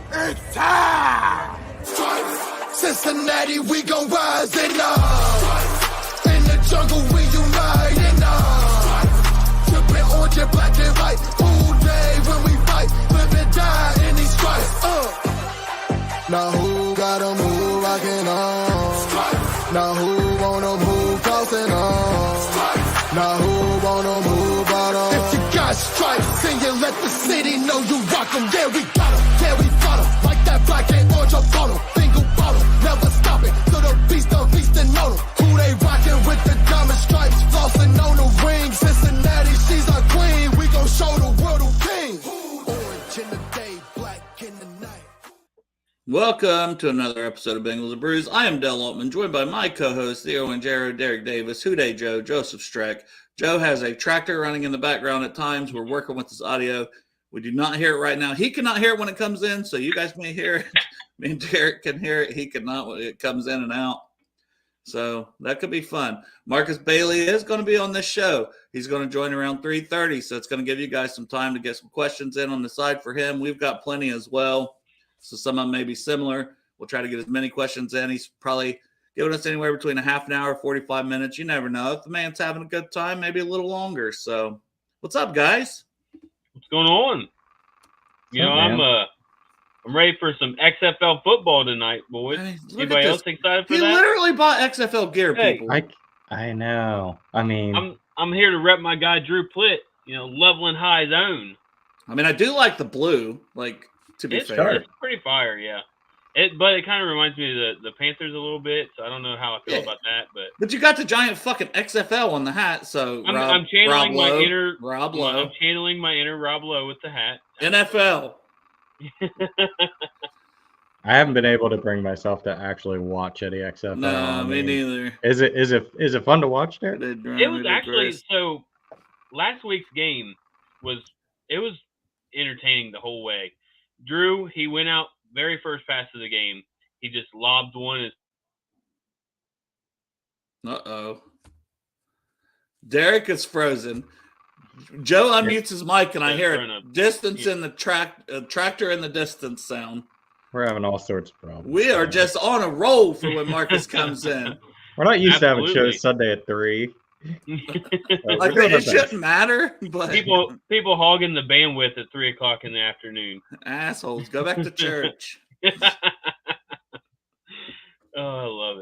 It's time! Cincinnati, we gon' rise and up. In the jungle, we unite and up. Trippin' orange and black and white. All day when we fight, live and die in these stripes. Now who gotta move rockin' on? Now who wanna move tossing on? Now who wanna move out on? If you got stripes, then you let the city know you rock 'em. Yeah, we got 'em. Yeah, we fought 'em. Like that black and orange up on 'em. Single bottle, never stop it. To the beast of feastin' on 'em. Who they rockin' with the diamond stripes? Flossin' on the ring. Cincinnati, she's our queen. We gon' show the world who king. Orange in the day, black in the night. Welcome to another episode of Bengals and Brews. I am Del Altman, joined by my co-hosts, Theo Angero, Derek Davis, Houday Joe, Joseph Streck. Joe has a tractor running in the background at times. We're working with his audio. We do not hear it right now. He cannot hear it when it comes in, so you guys may hear it. Me and Derek can hear it. He cannot when it comes in and out. So that could be fun. Markus Bailey is going to be on this show. He's going to join around 3:30, so it's going to give you guys some time to get some questions in on the side for him. We've got plenty as well. So some of them may be similar. We'll try to get as many questions in. He's probably giving us anywhere between a half an hour, 45 minutes. You never know. If the man's having a good time, maybe a little longer. So what's up, guys? What's going on? You know, I'm ready for some XFL football tonight, boys. Hey, Anybody else excited for he that? He literally bought XFL gear, people. I know. I mean, I'm here to rep my guy Drew Plitt. You know, leveling high zone. I mean, I do like the blue. Like, to be fair, it's pretty fire, yeah. But it kind of reminds me of the Panthers a little bit, so I don't know how I feel about that. But you got the giant fucking XFL on the hat, so I'm channeling my inner Rob Lowe. I'm channeling my inner Rob Lowe with the hat. NFL. I haven't been able to bring myself to actually watch any XFL. No, me neither. Is it fun to watch there? It was actually so. Last week's game was entertaining the whole way. Drew, he went out very first pass of the game. He just lobbed one. Uh-oh. Derek is frozen. Joe unmutes his mic, and I hear a distance in the tractor in the distance sound. We're having all sorts of problems. We are just on a roll for when Markus comes in. We're not used to having shows Sunday at 3. I mean, it shouldn't matter, but people hogging the bandwidth at 3:00 in the afternoon. Assholes, go back to church. Oh, I love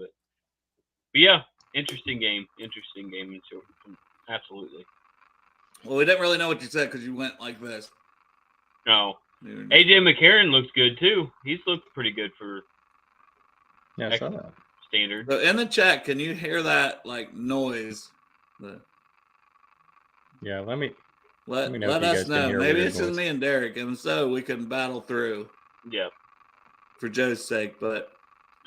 it. But yeah, interesting game. Absolutely. Well, we didn't really know what you said because you went like this. No. AJ McCarron looks good too. He's looked pretty good for I saw that. Standard. So in the chat, can you hear that like noise? Yeah, let me know let us know. Maybe it's just voice. me and Derek, and so we can battle through. Yeah. For Joe's sake, but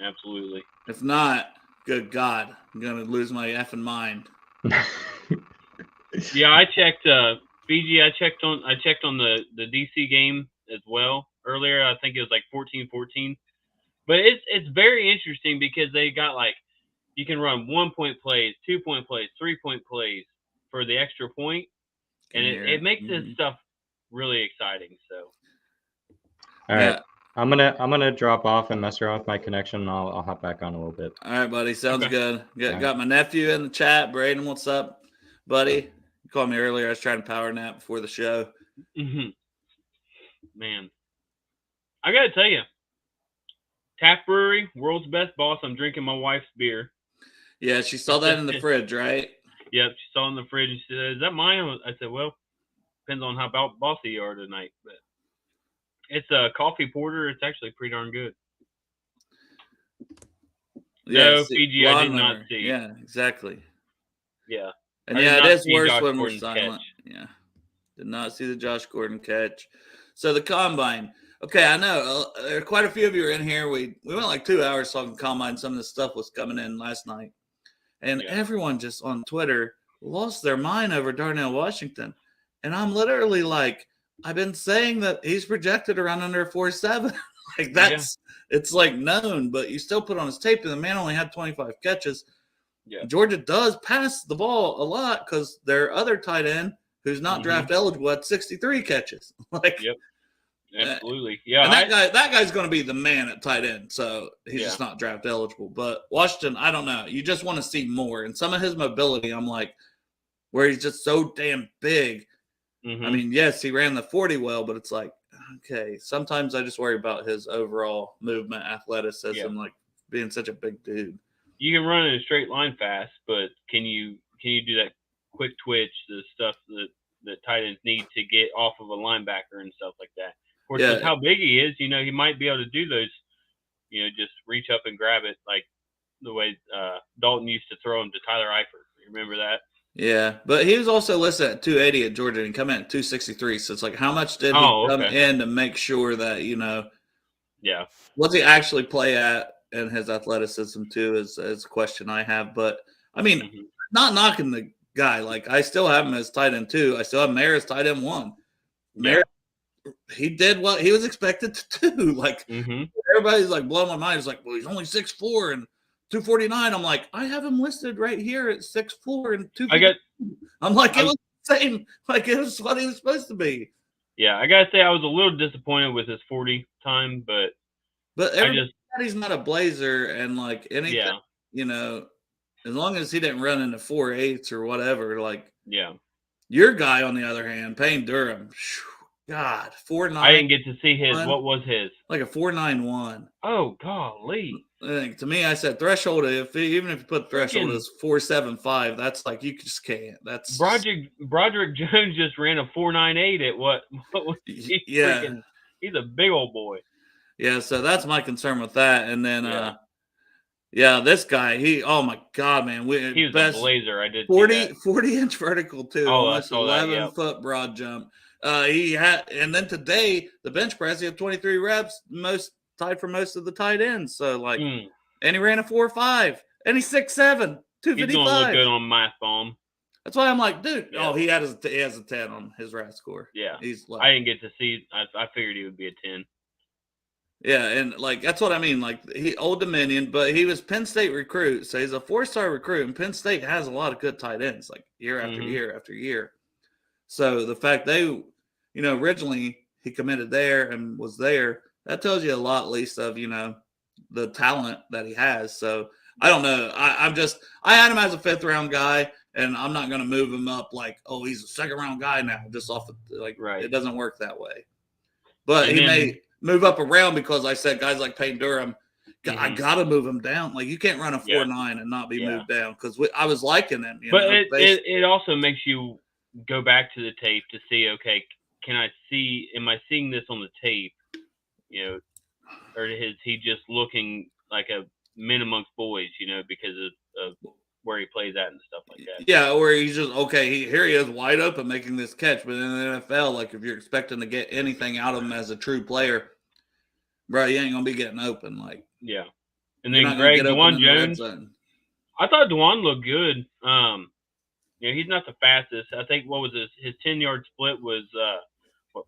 absolutely. If not, good God, I'm gonna lose my effing mind. Yeah, I checked Fiji. I checked on the DC game as well earlier. I think it was like 14-14. But it's very interesting because they got like you can run 1-point plays, 2-point plays, 3-point plays for the extra point, and it makes this stuff really exciting. So, all right, I'm gonna drop off and mess around with my connection. And I'll hop back on a little bit. All right, buddy, sounds good. Got my nephew in the chat, Braden. What's up, buddy? You called me earlier. I was trying to power nap before the show. Mm-hmm. Man, I gotta tell you. Taft Brewery, world's best boss. I'm drinking my wife's beer. Yeah, she saw that in the fridge, right? Yep, she saw it in the fridge. And she said, "Is that mine?" I said, "Well, depends on how bossy you are tonight." But it's a coffee porter. It's actually pretty darn good. Yeah, no, Fiji, I did not see. Yeah, exactly. Yeah. And it is worse when we're silent. Yeah. Did not see the Josh Gordon catch. So the combine. Okay, I know. There are quite a few of you are in here. We went like 2 hours talking combine. Some of this stuff was coming in last night. And everyone just on Twitter lost their mind over Darnell Washington. And I'm literally like, I've been saying that he's projected around under 4.7. Like it's like known, but you still put on his tape and the man only had 25 catches. Yeah. Georgia does pass the ball a lot because their other tight end, who's not draft eligible, had 63 catches. absolutely. Yeah, and that guy's going to be the man at tight end, so he's just not draft eligible. But Washington, I don't know. You just want to see more, and some of his mobility, I'm like, where he's just so damn big. I mean, yes, he ran the 40 well, but it's like, okay, sometimes I just worry about his overall movement, athleticism, like being such a big dude. You can run in a straight line fast, but can you do that quick twitch, the stuff that tight ends need to get off of a linebacker and stuff like that? Of course, with how big he is, he might be able to do those, just reach up and grab it like the way Dalton used to throw him to Tyler Eifert. You remember that? Yeah, but he was also listed at 280 at Georgia and come in at 263. So it's like, how much did he come in to make sure that, what's he actually play at, and his athleticism too is a question I have. But I mean, not knocking the guy. Like, I still have him as tight end 2. I still have Mayer as tight end 1. Mayer, he did what he was expected to do. Like, everybody's like blowing my mind. It's like, well, he's only 6'4" and 249. I'm like, I have him listed right here at 6'4" and 249. I'm like, it was the same. Like, it was what he was supposed to be. Yeah, I gotta say I was a little disappointed with his 40 time, but he's not a blazer, and like anything, as long as he didn't run into 4.8s or whatever. Like, your guy on the other hand, Payne Durham. God, 4.9. I didn't get to see his. What was his? Like a 4.91. Oh, golly. To me, I said threshold. Even if you put threshold as 4.75, that's like, you just can't. That's Broderick Jones just ran a 4.98 at what was he? Freaking, he's a big old boy. Yeah, so that's my concern with that. And then, this guy, oh my God, man, he was a blazer. I did 40-inch vertical too. Oh, almost 11-foot broad jump. He had, and then today the bench press, he had 23 reps, tied for most of the tight ends. So like, and he ran a 4.5, and he's 6'7", 255. He's gonna look good on Math Bomb. That's why I'm like, dude. Yeah. Oh, he has a 10 on his RAS score. Yeah, he's like, I didn't get to see. I figured he would be a 10. Yeah, and like, that's what I mean. Like, Old Dominion, but he was Penn State recruit, so he's a 4-star recruit, and Penn State has a lot of good tight ends, like year after year after year. So the fact they, originally he committed there and was there, that tells you a lot, at least, of the talent that he has. So I don't know. I had him as a 5th-round guy, and I'm not going to move him up like, oh, he's a 2nd-round guy now, just off of, like, It doesn't work that way. But he may move up around, because I said guys like Payne Durham, I got to move him down. Like, you can't run a 4.9 and not be moved down, because I was liking him. But it also makes you go back to the tape to see, okay, am I seeing this on the tape, or is he just looking like a men amongst boys, because of where he plays at and stuff like that. Yeah, or he's just, here he is wide open making this catch. But in the NFL, like, if you're expecting to get anything out of him as a true player, bro, you ain't going to be getting open. Like, yeah. And then Greg, DeJuan Jones, I thought DeJuan looked good. He's not the fastest. I think, what was his 10-yard split was,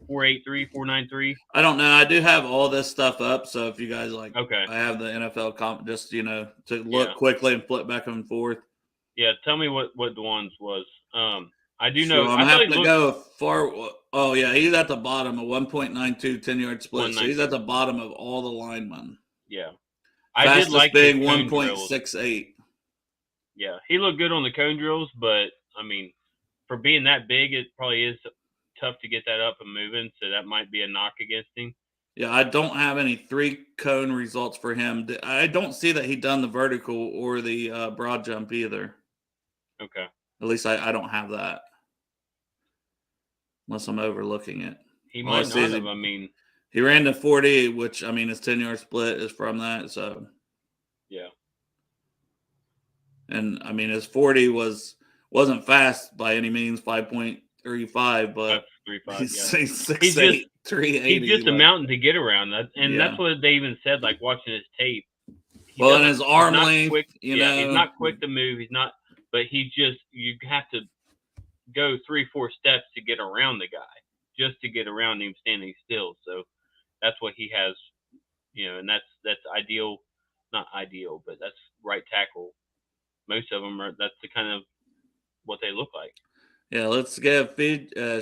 4.83, 4.93? I don't know. I do have all this stuff up. So if you guys like, okay, I have the NFL just, to look quickly and flip back and forth. Yeah. Tell me what DeJuan's was. I do know. I'm having to go far. Oh, yeah. He's at the bottom of 1.92 10-yard split. So he's at the bottom of all the linemen. Yeah. I did like big 1.68. Yeah. He looked good on the cone drills, but I mean, for being that big, it probably is tough to get that up and moving. So that might be a knock against him. Yeah. I don't have any 3-cone results for him. I don't see that he done the vertical or the broad jump either. Okay. At least I don't have that. Unless I'm overlooking it. He might not have. I mean, he ran the 40, which, I mean, his 10-yard split is from that. So, yeah. And, I mean, his 40 wasn't fast by any means, 5.35, but he's 6'8", 380. He's just a mountain to get around. And that's what they even said, like, watching his tape. And his arm length, quick, he's not quick to move. He's not, but you have to go 3-4 steps to get around the guy, just to get around him standing still. So that's what he has, and that's ideal, not ideal, but that's right tackle. Most of them that's the kind of what they look like. Yeah, let's give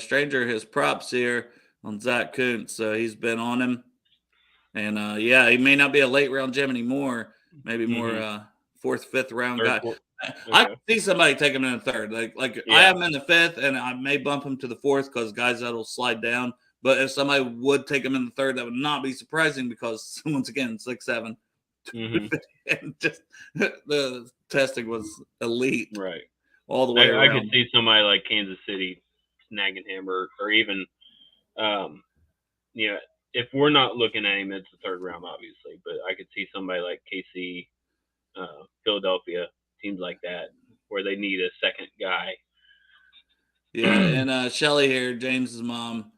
Stranger his props here. on Zach Kuntz, so he's been on him. And yeah, he may not be a late round gem anymore. Maybe more fourth, fifth round guy. Okay. I could see somebody take him in the third. I have him in the fifth, and I may bump him to the fourth because guys that'll slide down. But if somebody would take him in the third, that would not be surprising because once again, 6'7", and just the testing was elite, right, all the way around. I could see somebody like Kansas City snagging him, or even, if we're not looking at him, it's the third round, obviously. But I could see somebody like KC, Philadelphia, teams like that, where they need a second guy. Yeah, and Shelly here, James's mom.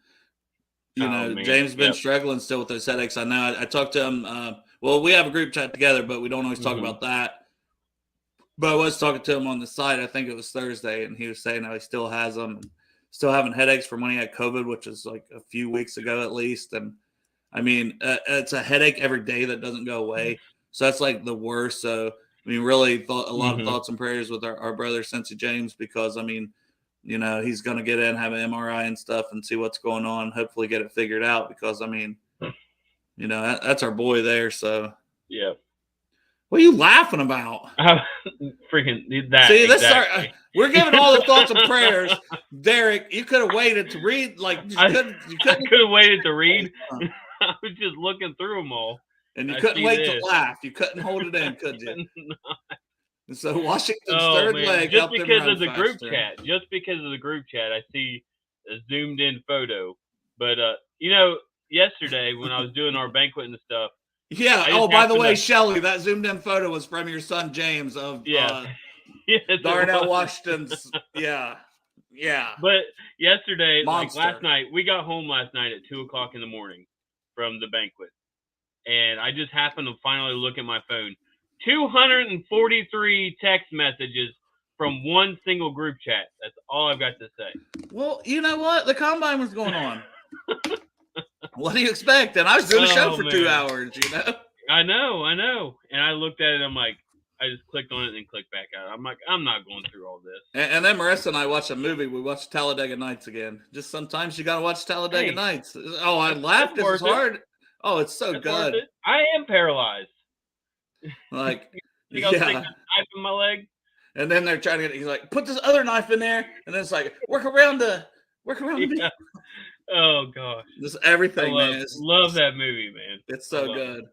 James been struggling still with those headaches. I know. I talked to him. Well, we have a group chat together, but we don't always talk about that. But I was talking to him on the side. I think it was Thursday, and he was saying how he still has them, still having headaches from when he had COVID, which is like a few weeks ago at least. And I mean, it's a headache every day that doesn't go away. So that's like the worst. So I mean, really a lot of thoughts and prayers with our brother Cincy James, because I mean, he's going to get in, have an MRI and stuff and see what's going on, hopefully get it figured out, because, I mean, that's our boy there. So, yeah. What are you laughing about? Freaking that. See, we're giving all the thoughts and prayers. Derek, you could have waited to read. I could have waited to read. I was just looking through them all. And you couldn't wait to laugh. You couldn't hold it in, could you? And so Washington's third leg just because of the group chat. Just because of the group chat, I see a zoomed in photo. But yesterday when I was doing our banquet and stuff. Yeah. Oh, by the way, Shelly, that zoomed in photo was from your son James of Darnell Washington's. Yeah. But yesterday, like last night, we got home last night at 2:00 in the morning from the banquet, and I just happened to finally look at my phone. 243 text messages from one single group chat. That's all I've got to say. Well, you know what? The combine was going on. What do you expect? And I was doing a show for 2 hours, I know. And I looked at it. I'm like, I just clicked on it and clicked back out. I'm like, I'm not going through all this. And then Marissa and I watched a movie. We watched Talladega Nights again. Just sometimes you got to watch Talladega Nights. Oh, I laughed. It's hard. Oh, it's so good. I am paralyzed. Like, you got a knife in my leg, and then they're trying to he's like, put this other knife in there, and then it's like, work around the. Oh gosh, just everything, man. Love that movie, man. It's so good.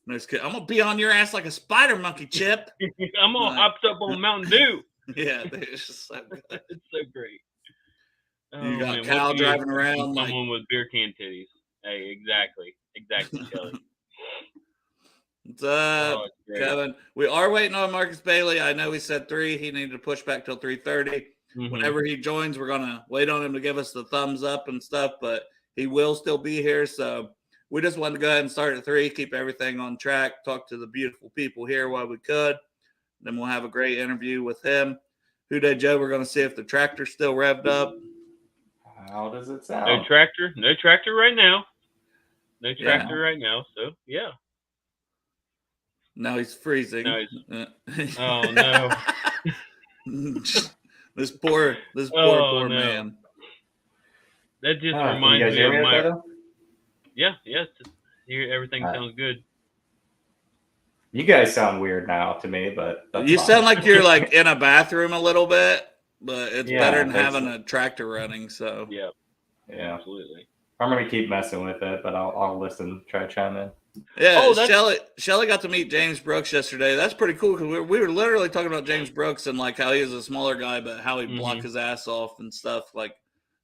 I'm gonna be on your ass like a spider monkey, Chip. I'm all hopped up on Mountain Dew. Yeah, it's just so good. It's so great. You got Cal driving around like someone with beer can titties. Hey, exactly, Kelly. What's up, Kevin? We are waiting on Marcus Bailey. I know he said 3. He needed to push back till 3:30. Whenever he joins, we're gonna wait on him to give us the thumbs up and stuff. But he will still be here, so we just wanted to go ahead and start at 3, keep everything on track, talk to the beautiful people here while we could. Then we'll have a great interview with him. Who-Day Joe, we're going to see if the tractor's still revved up. How does it sound? No tractor right now. Right now, so yeah. Now he's freezing. Oh no. This poor man. That just reminds me of my. Yeah. Everything sounds good. You guys sound weird now to me, but you sound like you're like in a bathroom a little bit, but it's better than having a tractor running. So yeah, absolutely. I'm gonna keep messing with it, but I'll listen, try to chime in. Yeah, Shelly got to meet James Brooks yesterday. That's pretty cool because we were literally talking about James Brooks and like how he was a smaller guy, but how he blocked his ass off and stuff. Like,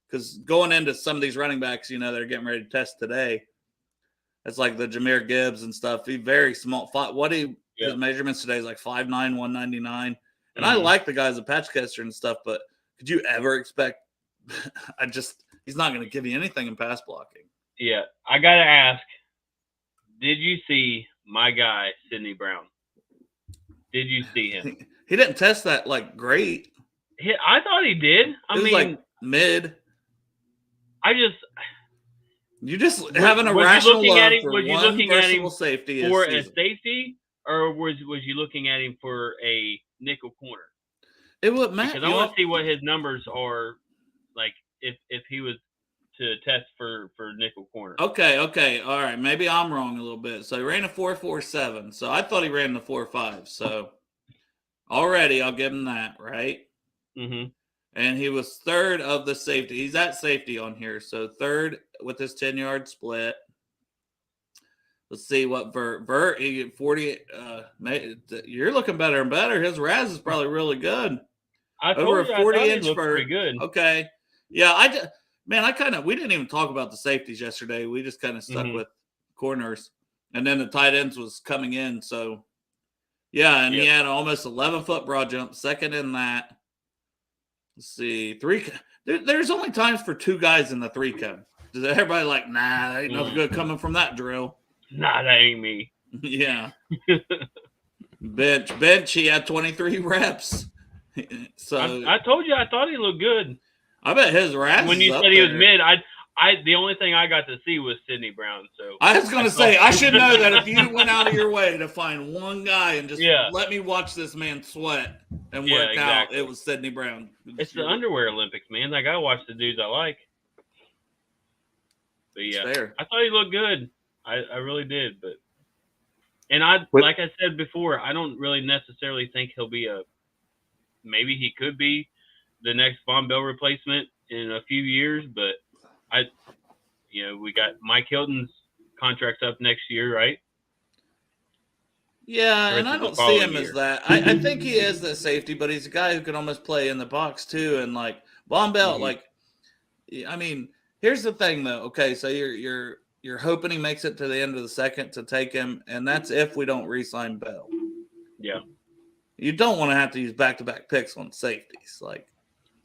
because going into some of these running backs, they're getting ready to test today. It's like the Jahmyr Gibbs and stuff. He's very small. His measurements today is like 5'9", 199. And I like the guys, the patch catcher and stuff, but could you ever expect? He's not going to give you anything in pass blocking. Yeah, I gotta ask. Did you see my guy, Sidney Brown? Did you see him? He didn't test that like great. I thought he did. I mean, like mid. You just having a rational love for one versatile safety for a safety, or was you looking at him for a nickel corner? It would matter. Because I want to see what his numbers are like if he was to test for nickel corner. Okay, all right. Maybe I'm wrong a little bit. So he ran a 4.47. So I thought he ran the 4.5. So already I'll give him that, right? Mm-hmm. And he was third of the safety. He's at safety on here. So third with his 10-yard split. Let's see what Vert he get 40. You're looking better and better. His RAS is probably really good. Over a 40-inch vert. vert. Pretty good. Okay. Yeah, we didn't even talk about the safeties yesterday. We just kind of stuck with corners. And then the tight ends was coming in. So, yeah, and he had almost 11-foot broad jump, second in that. Let's see. There's only times for 2 guys in the 3-cone. Does everybody like, nah, there ain't nothing good coming from that drill? Nah, that ain't me. Yeah. Bench, he had 23 reps. So I told you I thought he looked good. I bet his RAS when you said he was mid, the only thing I got to see was Sidney Brown. So I was gonna say I should know that if you went out of your way to find one guy and just let me watch this man sweat and work out, it was Sidney Brown. It's the underwear Olympics, man. I gotta watch the dudes I like. But yeah, I thought he looked good. I really did, like I said before, I don't really necessarily think he'll be maybe he could be the next Von Bell replacement in a few years, but we got Mike Hilton's contract's up next year, right? Yeah, and I don't see him as that. I think he is the safety, but he's a guy who can almost play in the box too. And like Von Bell, here's the thing though. Okay, so you're hoping he makes it to the end of the second to take him, and that's if we don't re-sign Bell. Yeah. You don't want to have to use back-to-back picks on safeties. Like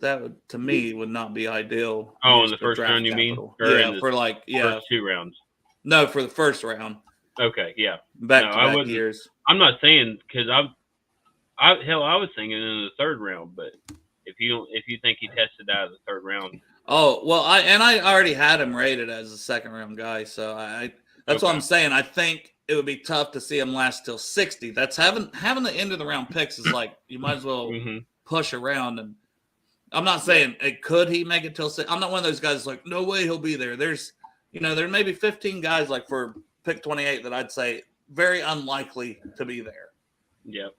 that would, to me, would not be ideal. Oh, in the first round, you mean? Or first 2 rounds. No, for the first round. Okay, yeah. Back-to-back years. I'm not saying because I was thinking in the third round, but if you think he tested out of the third round. Oh, well, I already had him rated as a second-round guy, so that's what I'm saying. I think it would be tough to see him last till 60. That's having the end of the round picks is like you might as well push around. And I'm not saying could he make it till 60. I'm not one of those guys like no way he'll be there. There's there may be 15 guys like for pick 28 that I'd say very unlikely to be there. Yep.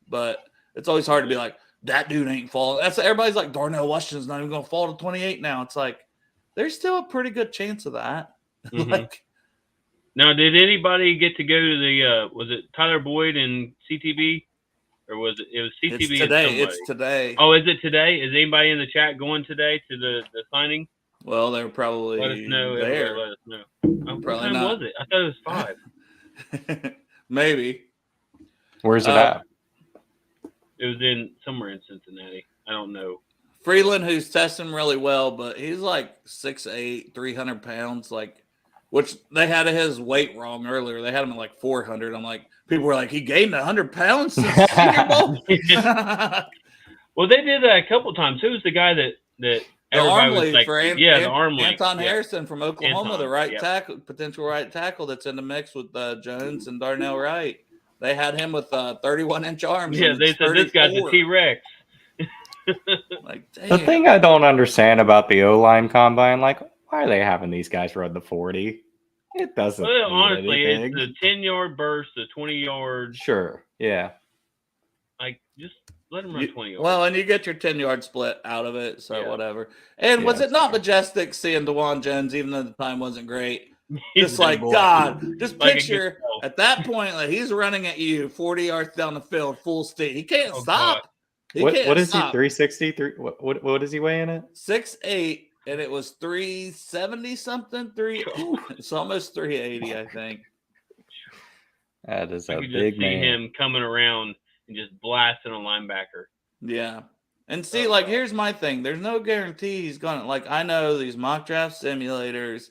But it's always hard to be like, that dude ain't falling. That's everybody's like Darnell Washington's not even going to fall to 28 now. It's like there's still a pretty good chance of that. Now, did anybody get to go to the? Was it Tyler Boyd and CTB, or was it? It was CTB. It's today. It's today. Oh, is it today? Is anybody in the chat going today to the signing? Well, they were probably let us know. there. Let us know. Probably what time not. was it? I thought it was 5. Maybe. Where's it at? It was somewhere in Cincinnati. I don't know. Freeland, who's testing really well, but he's like 6'8", 300 pounds, which they had his weight wrong earlier. They had him at like 400. I'm like, people were like, he gained 100 pounds since Senior Bowl. Well, they did that a couple times. Who's the guy that everybody was like, the arm length. Anton Harrison from Oklahoma, the right tackle, potential right tackle that's in the mix with Jones and Darnell Wright. They had him with 31-inch arms. Yeah, they said this guy's a T-Rex. The thing I don't understand about the O-line combine, why are they having these guys run the 40? It doesn't. Well, honestly, it's the 10-yard burst, the 20-yard. Sure. Yeah. Just let them run 20 yards. Well, and you get your 10-yard split out of it, so whatever. And was it not majestic seeing DeJuan Jones, even though the time wasn't great? Just just picture at that point, he's running at you 40 yards down the field, full speed. He can't stop. What is he? 360? What is he weighing at? 6'8", and it was 370 something. It's almost 380, I think. That is a big man. See him coming around and just blasting a linebacker. Yeah. And see, here's my thing. There's no guarantee he's going to, I know these mock draft simulators,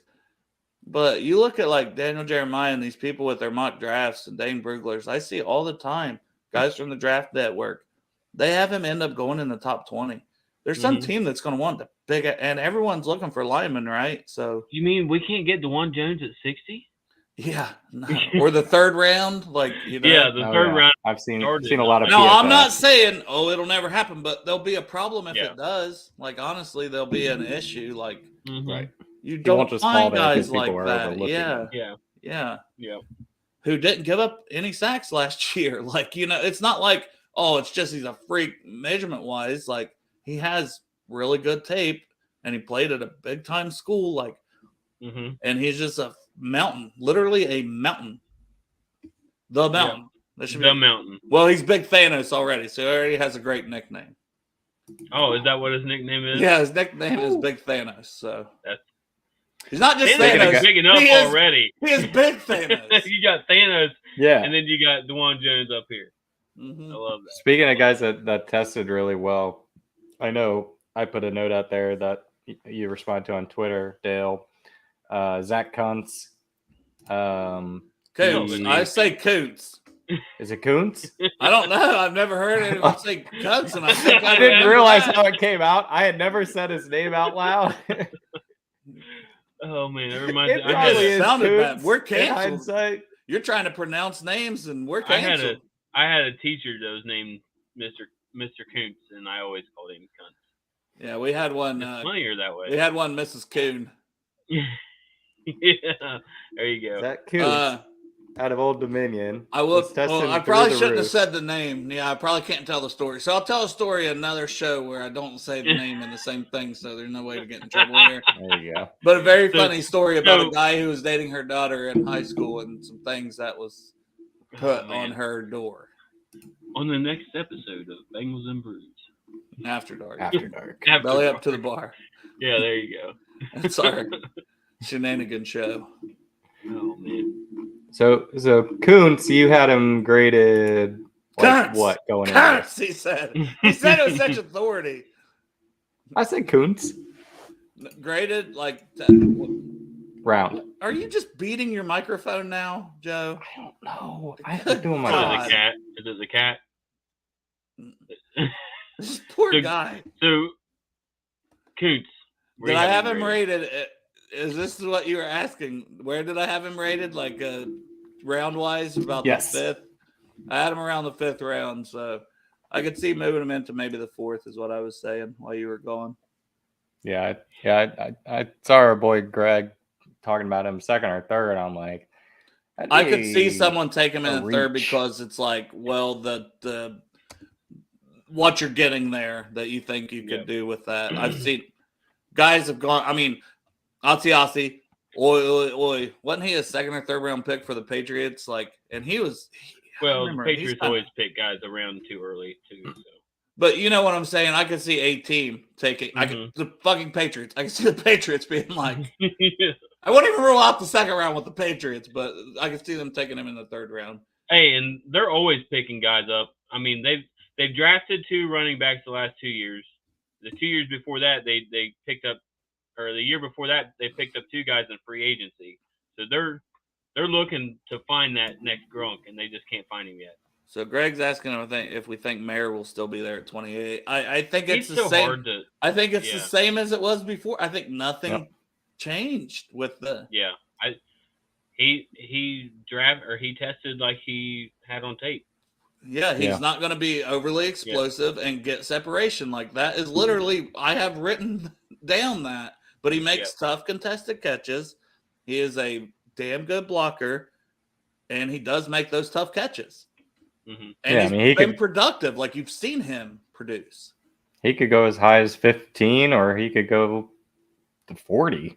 but you look at, Daniel Jeremiah and these people with their mock drafts and Dane Bruglers, I see all the time, guys from the Draft Network, they have him end up going in the top 20. There's some team that's going to want the big, and everyone's looking for linemen, right? So you mean we can't get DeJuan Jones at 60? Yeah, no. Or the third round, like Yeah, the third round. I've seen started. a lot of. No, I'm not PFF. saying it'll never happen, but there'll be a problem if Yeah. it does. Like honestly, there'll be an issue. Like Right. you He don't won't just fall find there 'cause guys people like are that. overlooking Yeah, him. Yeah. yeah. Who didn't give up any sacks last year. Like, it's not like, oh, it's just he's a freak measurement wise. Like, he has really good tape and he played at a big time school. Like, and he's just a mountain, literally a mountain. The mountain. The mountain. Well, he's Big Thanos already, so he already has a great nickname. Oh, is that what his nickname is? Yeah, his nickname is Big Thanos. So That's he's not just Thanos Thanos. is big enough already. He is Big Thanos. You got Thanos, Yeah. and then you got Dwan Jones up here. I love that. Speaking of guys that tested really well, I know I put a note out there that you responded to on Twitter, Dale. Zach Kuntz. Kuntz. I say Kuntz. Is it Kuntz? I don't know. I've never heard anyone say Kuntz, and I think I didn't realize how it came out. I had never said his name out loud. Oh man, that reminds me. It probably is sounded bad. Kuntz We're in canceled. hindsight. You're trying to pronounce names, and we're canceled. I had a teacher that was named Mr. Kuntz, and I always called him Kuntz. Yeah, we had one. It's funnier that way. We had one, Mrs. Coon. Yeah, there you go. Zach Kuntz out of Old Dominion. I will. was testing Well, I through probably the shouldn't have roof. said the name. Yeah, I probably can't tell the story. So I'll tell a story in another show where I don't say the name in the same thing, so there's no way to get in trouble here. There you go. But a very So- funny story about so- a guy who was dating her daughter in high school and some things that was put on her door. On the next episode of Bengals and Brews. After dark. After dark. After Belly dark. up to the bar. Yeah, there you go. It's our shenanigan show. Oh man. So Kuntz, you had him graded like Kuntz! what going into Kuntz, he said. He said it with such authority. I said Kuntz. Graded like Round. Are you just beating your microphone now, Joe? I don't know. I was doing my God. Is it the cat? Is it the cat? This poor So- guy. So, Kuntz. where Did you I have have him rated? rated? Is this what you were asking? Where did I have him rated? Like round wise, about Yes. the fifth? I had him around the fifth round, so I could see moving him into maybe the fourth, is what I was saying while you were gone. Yeah. I saw our boy Greg talking about him second or third. I'm like, I could see someone take him in a the third reach. because it's like, well, the what you're getting there that you think you could do with that. I've seen guys have gone. I mean, Atiasi, oi, wasn't he a second or third round pick for the Patriots? Like, and he was. Well, the remember, he's Patriots kinda- always pick guys around too early too. So. But you know what I'm saying? I could see a team taking. I could the fucking Patriots. I could see the Patriots being like. I wouldn't even rule out the second round with the Patriots, but I could see them taking him in the third round. Hey, and they're always picking guys up. I mean, they've drafted 2 running backs the last 2 years. The 2 years before that, they picked up, or the year before that, they picked up 2 guys in free agency. So they're looking to find that next Gronk, and they just can't find him yet. So Greg's asking if we think Mayer will still be there at 28. I think it's He's the so same. hard to. I think it's the yeah. same as it was before. I think nothing changed with the. Yeah, he tested like he had on tape. Yeah, he's not going to be overly explosive and get separation. Like that is literally, I have written down that. But he makes tough contested catches. He is a damn good blocker, and he does make those tough catches. Mm-hmm. And he's been productive, like you've seen him produce. He could go as high as 15, or he could go to 40.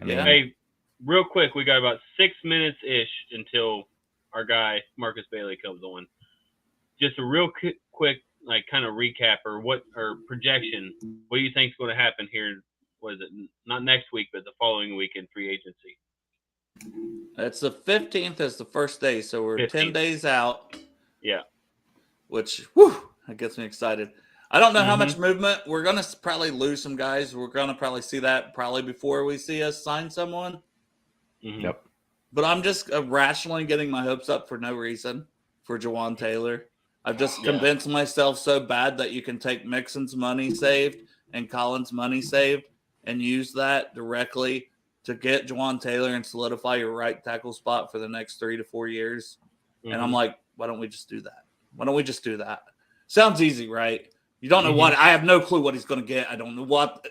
I mean, Hey, real quick, we got about 6 minutes ish until our guy Marcus Bailey comes on. Just a real quick, like kind of recap or projection. What do you think is going to happen here? What is it? Not next week, but the following week in free agency. It's the 15th is the first day, so we're 15th. 10 days out. Yeah. Which, that gets me excited. I don't know how much movement. We're going to probably lose some guys. We're going to probably see that probably before we see us sign someone. Mm-hmm. Yep. But I'm just rationally getting my hopes up for no reason for Jawan Taylor. I've just convinced myself so bad that you can take Mixon's money saved and Collins' money saved and use that directly to get Jawan Taylor and solidify your right tackle spot for the next 3 to 4 years. Mm-hmm. And I'm like, why don't we just do that? Why don't we just do that? Sounds easy, right? You don't know what. I have no clue what he's going to get. I don't know what,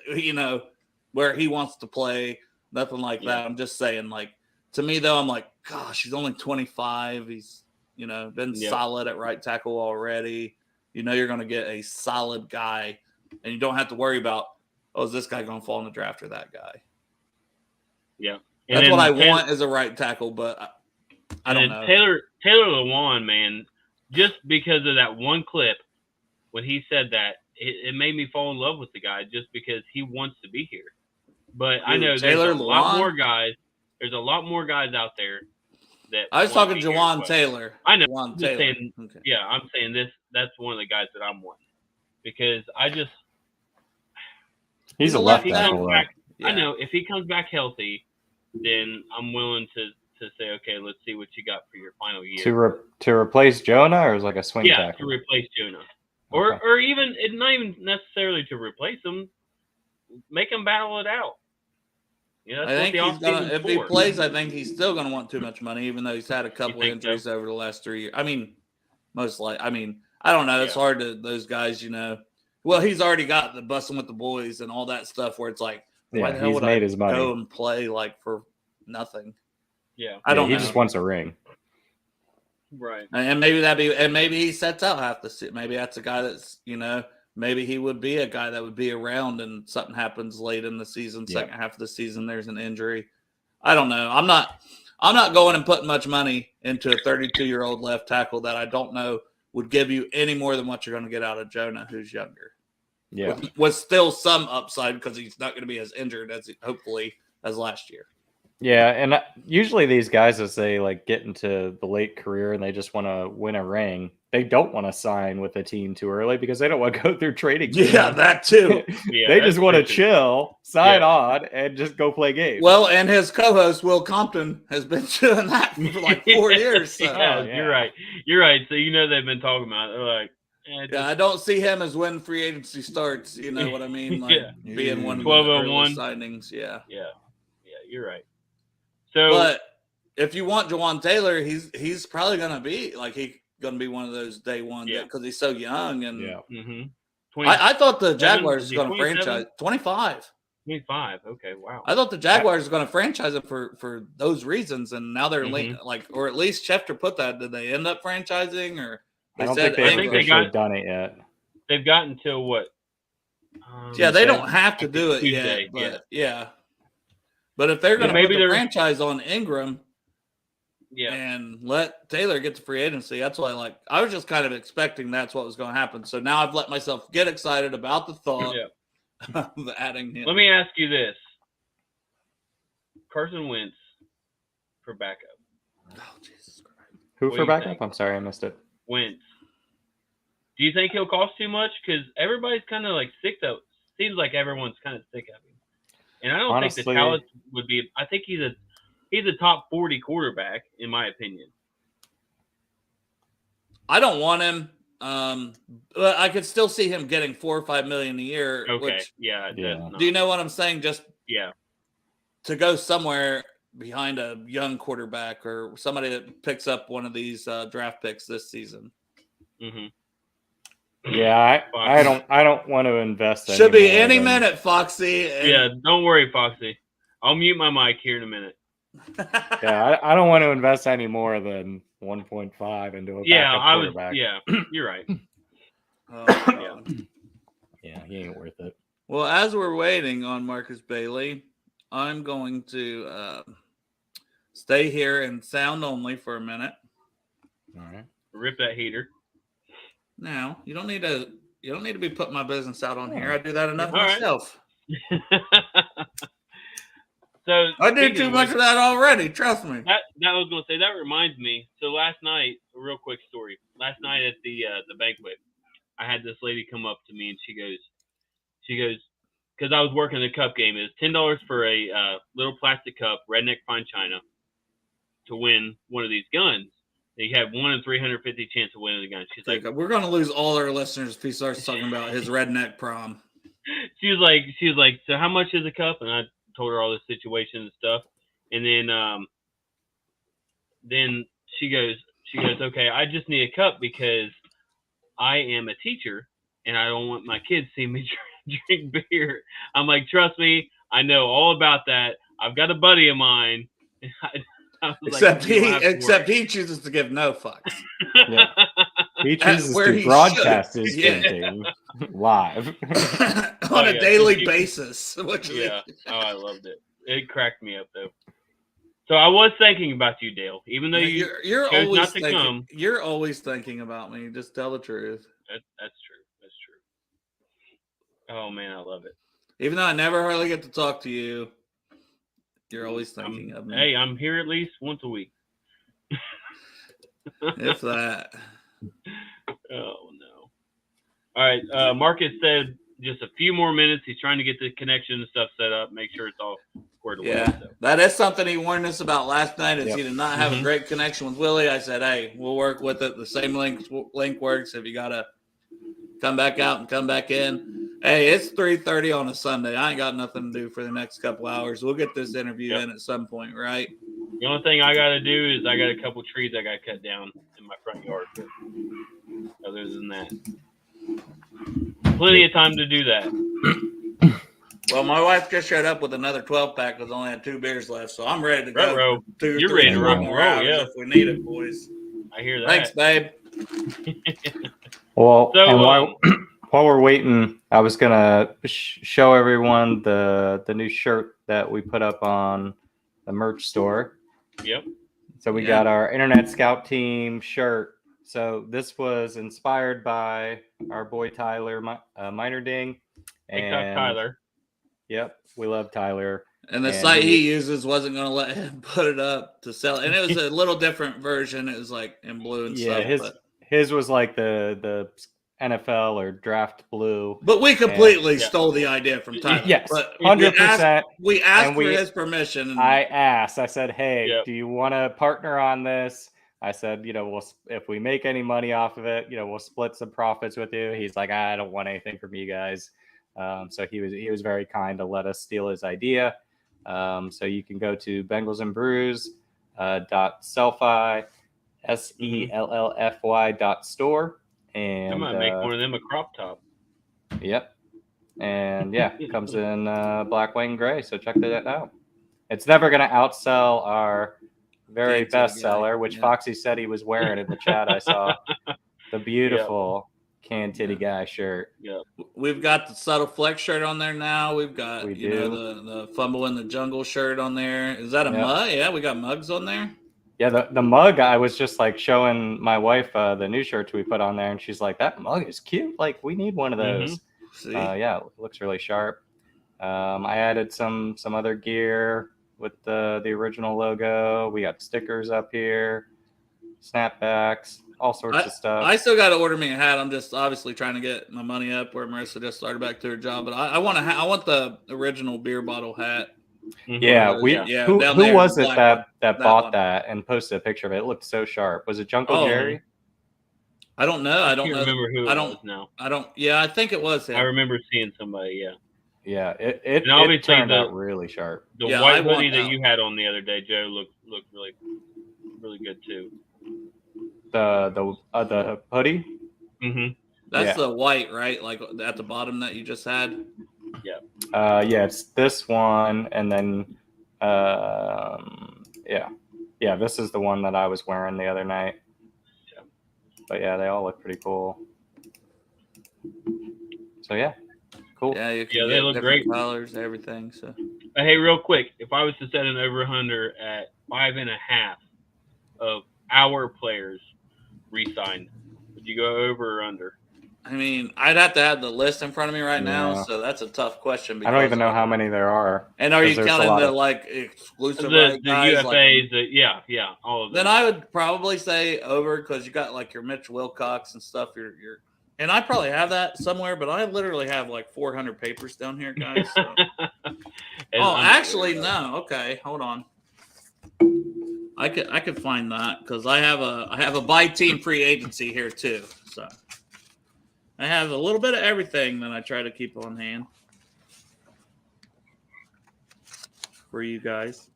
where he wants to play. Nothing like that. I'm just saying, like, to me, though, I'm like, gosh, he's only 25. He's, been solid at right tackle already. You're going to get a solid guy, and you don't have to worry about, is this guy going to fall in the draft or that guy? Yeah. That's what I want as a right tackle, but I don't know. Taylor Lewan, man, just because of that one clip, when he said that, it made me fall in love with the guy just because he wants to be here. But I know there's a lot more guys. There's a lot more guys out there that I was talking Jawan Taylor. I know. Jawan Taylor. Saying, okay. Yeah, I'm saying this. That's one of the guys that I'm wanting because he's a left tackle. I know if he comes back healthy, then I'm willing to say, okay, let's see what you got for your final year. To replace Jonah, or is like a swing tackle? Yeah, to replace Jonah. Or even, it's not even necessarily to replace him. Make him battle it out. Yeah, I think he's gonna. If he plays, I think he's still gonna want too much money, even though he's had a couple of injuries over the last 3 years. I mean, most likely. I mean, I don't know. It's hard to those guys, Well, he's already got the busting with the boys and all that stuff, where it's like, why the hell would I go and play like for nothing? Yeah, I don't know. He just wants a ring. Right. And maybe maybe he sets out half the season. Maybe that's a guy that's, maybe he would be a guy that would be around and something happens late in the season, second half of the season, there's an injury. I don't know. I'm not going and putting much money into a 32-year-old left tackle that I don't know would give you any more than what you're going to get out of Jonah, who's younger. Yeah. With still some upside because he's not going to be as injured hopefully as last year. Yeah, and usually these guys, as they get into the late career and they just want to win a ring, they don't want to sign with a team too early because they don't want to go through trading. Yeah, that too. They just want to chill, sign on, and just go play games. Well, and his co-host Will Compton has been doing that for like 4 years. So. You're right. You're right. So they've been talking about it. They're like, I don't see him as when free agency starts. You know what I mean? Like being one of the early signings. Yeah. Yeah, you're right. So, but if you want Jawan Taylor, he's probably gonna be one of those day one because he's so young and I thought the Jaguars was going to franchise 25. 25. Okay, wow. I thought the Jaguars was going to franchise him for those reasons, and now they're or at least Schefter put that. Did they end up franchising or? I don't think they've done it yet. They've gotten to what? They don't have to do it yet, but But if they're going to put the franchise on Ingram, and let Taylor get to free agency, that's what I was just kind of expecting that's what was going to happen. So now I've let myself get excited about the thought of adding him. Let me ask you this: Carson Wentz for backup. Oh Jesus Christ! Who for backup? I'm sorry, I missed it. Wentz. Do you think he'll cost too much? Because everybody's kind of sick though. Seems like everyone's kind of sick of him. And I don't think the talent would be. I think he's a top 40 quarterback in my opinion. I don't want him, but I could still see him getting $4 or $5 million a year. Okay, do you know what I'm saying? Just to go somewhere behind a young quarterback or somebody that picks up one of these draft picks this season. Mm-hmm. Yeah, I don't want to invest. Should be any minute, Foxy. Don't worry, Foxy. I'll mute my mic here in a minute. I don't want to invest any more than 1.5 into a backup quarterback. You're right. He ain't worth it. Well, as we're waiting on Marcus Bailey, I'm going to stay here and sound only for a minute. All right. Rip that heater. Now, you don't need to be putting my business out on here. I do that enough myself. So I did too much of that already. Trust me. That I was going to say. That reminds me. So last night, a real quick story. Last night at the banquet, I had this lady come up to me and she goes, because I was working the cup game. It's $10 for a little plastic cup, redneck fine china, to win one of these guns. You have 1 in 350 chance of winning the gun. She's like, we're going to lose all our listeners if he starts talking about his redneck prom. She was like, so how much is a cup? And I told her all the situation and stuff. And then she goes, okay, I just need a cup because I am a teacher and I don't want my kids seeing me drink beer. I'm like, trust me, I know all about that. I've got a buddy of mine. I was Except like, "You don't have to worry." he chooses to give no fucks. Yeah. He chooses where to he broadcast should. his Yeah. drinking live. On a yeah, daily so she- basis. Which Yeah. Oh, I loved it. It cracked me up though. So I was thinking about you, Dale, even though you're chose always not to thinking. come. You're always thinking about me. Just tell the truth. That's true. That's true. Oh man, I love it. Even though I never hardly get to talk to you, you're always thinking of me. Hey, I'm here at least once a week. If that. Oh no. All right. Marcus said just a few more minutes. He's trying to get the connection and stuff set up, make sure it's all squared away. Yeah, So. that is something he warned us about last night. Is Yep. he did not have a great connection with Willie. I said, hey, we'll work with it. The same link works. If you gotta come back out and come back in. Hey, it's 3:30 on a Sunday. I ain't got nothing to do for the next couple hours. We'll get this interview in at some point, right? The only thing I got to do is I got a couple trees I got to cut down in my front yard. But other than that, plenty of time to do that. Well, my wife just showed up with another 12-pack because I only had 2 beers left, so I'm ready to go. Ruh-roh. 2 or You're 3 ready to rock and more roll, hours yeah. if we need it, boys. I hear that. Thanks, babe. Well, So, and while we're waiting, I was gonna show everyone the new shirt that we put up on the merch store. Yep. So we got our Internet Scout Team shirt. So this was inspired by our boy Tyler Minerding. TikTok Tyler. Yep, we love Tyler. And the site he uses wasn't going to let him put it up to sell it. And it was a little different version. It was like in blue and stuff. His was like the NFL or draft blue. But we completely stole the idea from Tyler. Yes, but 100%. We asked for his permission. And I asked. I said, "Hey, do you want to partner on this?" I said, if we make any money off of it, we'll split some profits with you. He's like, I don't want anything from you guys. So he was very kind to let us steal his idea. So you can go to Bengals and Brews .sellfy SELLFY.store. And I might make one of them a crop top. Yep. And it comes in black, white, and gray. So check that out. It's never going to outsell our very best seller, which Foxy said he was wearing in the chat. I saw the beautiful Can Titty Guy shirt. Yep. We've got the Subtle Flex shirt on there now. We've got the Fumble in the Jungle shirt on there. Is that a mug? Yeah, we got mugs on there. Yeah, the mug, I was just like showing my wife the new shirts we put on there, and she's like, that mug is cute. Like, we need one of those. It looks really sharp. I added some other gear with the original logo. We got stickers up here, snapbacks, all sorts of stuff. I still got to order me a hat. I'm just obviously trying to get my money up where Marissa just started back to her job. But I want the original beer bottle hat. Yeah, who was it that bought that and posted a picture of it? It looked so sharp. Was it Jungle Jerry? I don't know. I don't remember who it was now. I don't. Yeah, I think it was him. I remember seeing somebody. Yeah, it turned out really sharp. The white hoodie that you had on the other day, Joe, looked really, really good too. The hoodie. Mm-hmm. That's the white, right? Like at the bottom that you just had. Yeah. It's this one, and then this is the one that I was wearing the other night. Yeah. But they all look pretty cool. So cool. Yeah, they look great. Colors, everything. So. Hey, real quick, if I was to set an over/under at 5.5 of our players re-signed, would you go over or under? I mean, I'd have to have the list in front of me right now, so that's a tough question. I don't even know how many there are. And are you counting the exclusive the guys? UFAs? All of them. Then I would probably say over because you got like your Mitch Wilcox and stuff. And I probably have that somewhere, but I literally have like 400 papers down here, guys. So. Actually, no. Okay, hold on. I could find that because I have a by team free agency here too. So I have a little bit of everything that I try to keep on hand. for you guys.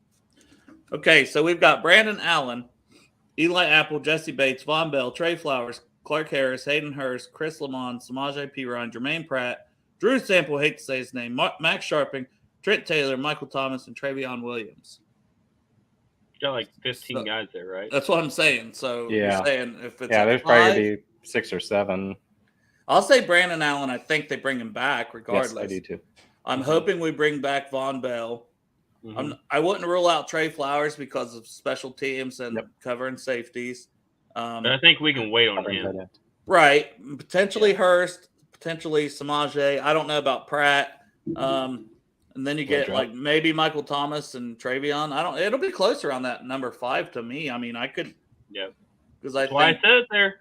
Okay, so we've got Brandon Allen, Eli Apple, Jesse Bates, Von Bell, Trey Flowers, Clark Harris, Hayden Hurst, Chris Lamont, Samaje Perine, Jermaine Pratt, Drew Sample, hate to say his name, Max Sharping, Trent Taylor, Michael Thomas, and Travion Williams. Got like 15 guys there, right? That's what I'm saying. So you're saying if it's there's probably going to be 6 or 7. I'll say Brandon Allen. I think they bring him back regardless. Yes, I do too. I'm hoping we bring back Von Bell. I wouldn't rule out Trey Flowers because of special teams and covering safeties. But I think we can wait on him. Right. Potentially Hurst, potentially Samaje. I don't know about Pratt. And then you get like maybe Michael Thomas and Travion. It'll be close around that number 5 to me. I mean, I could. Yeah. Because I said it there.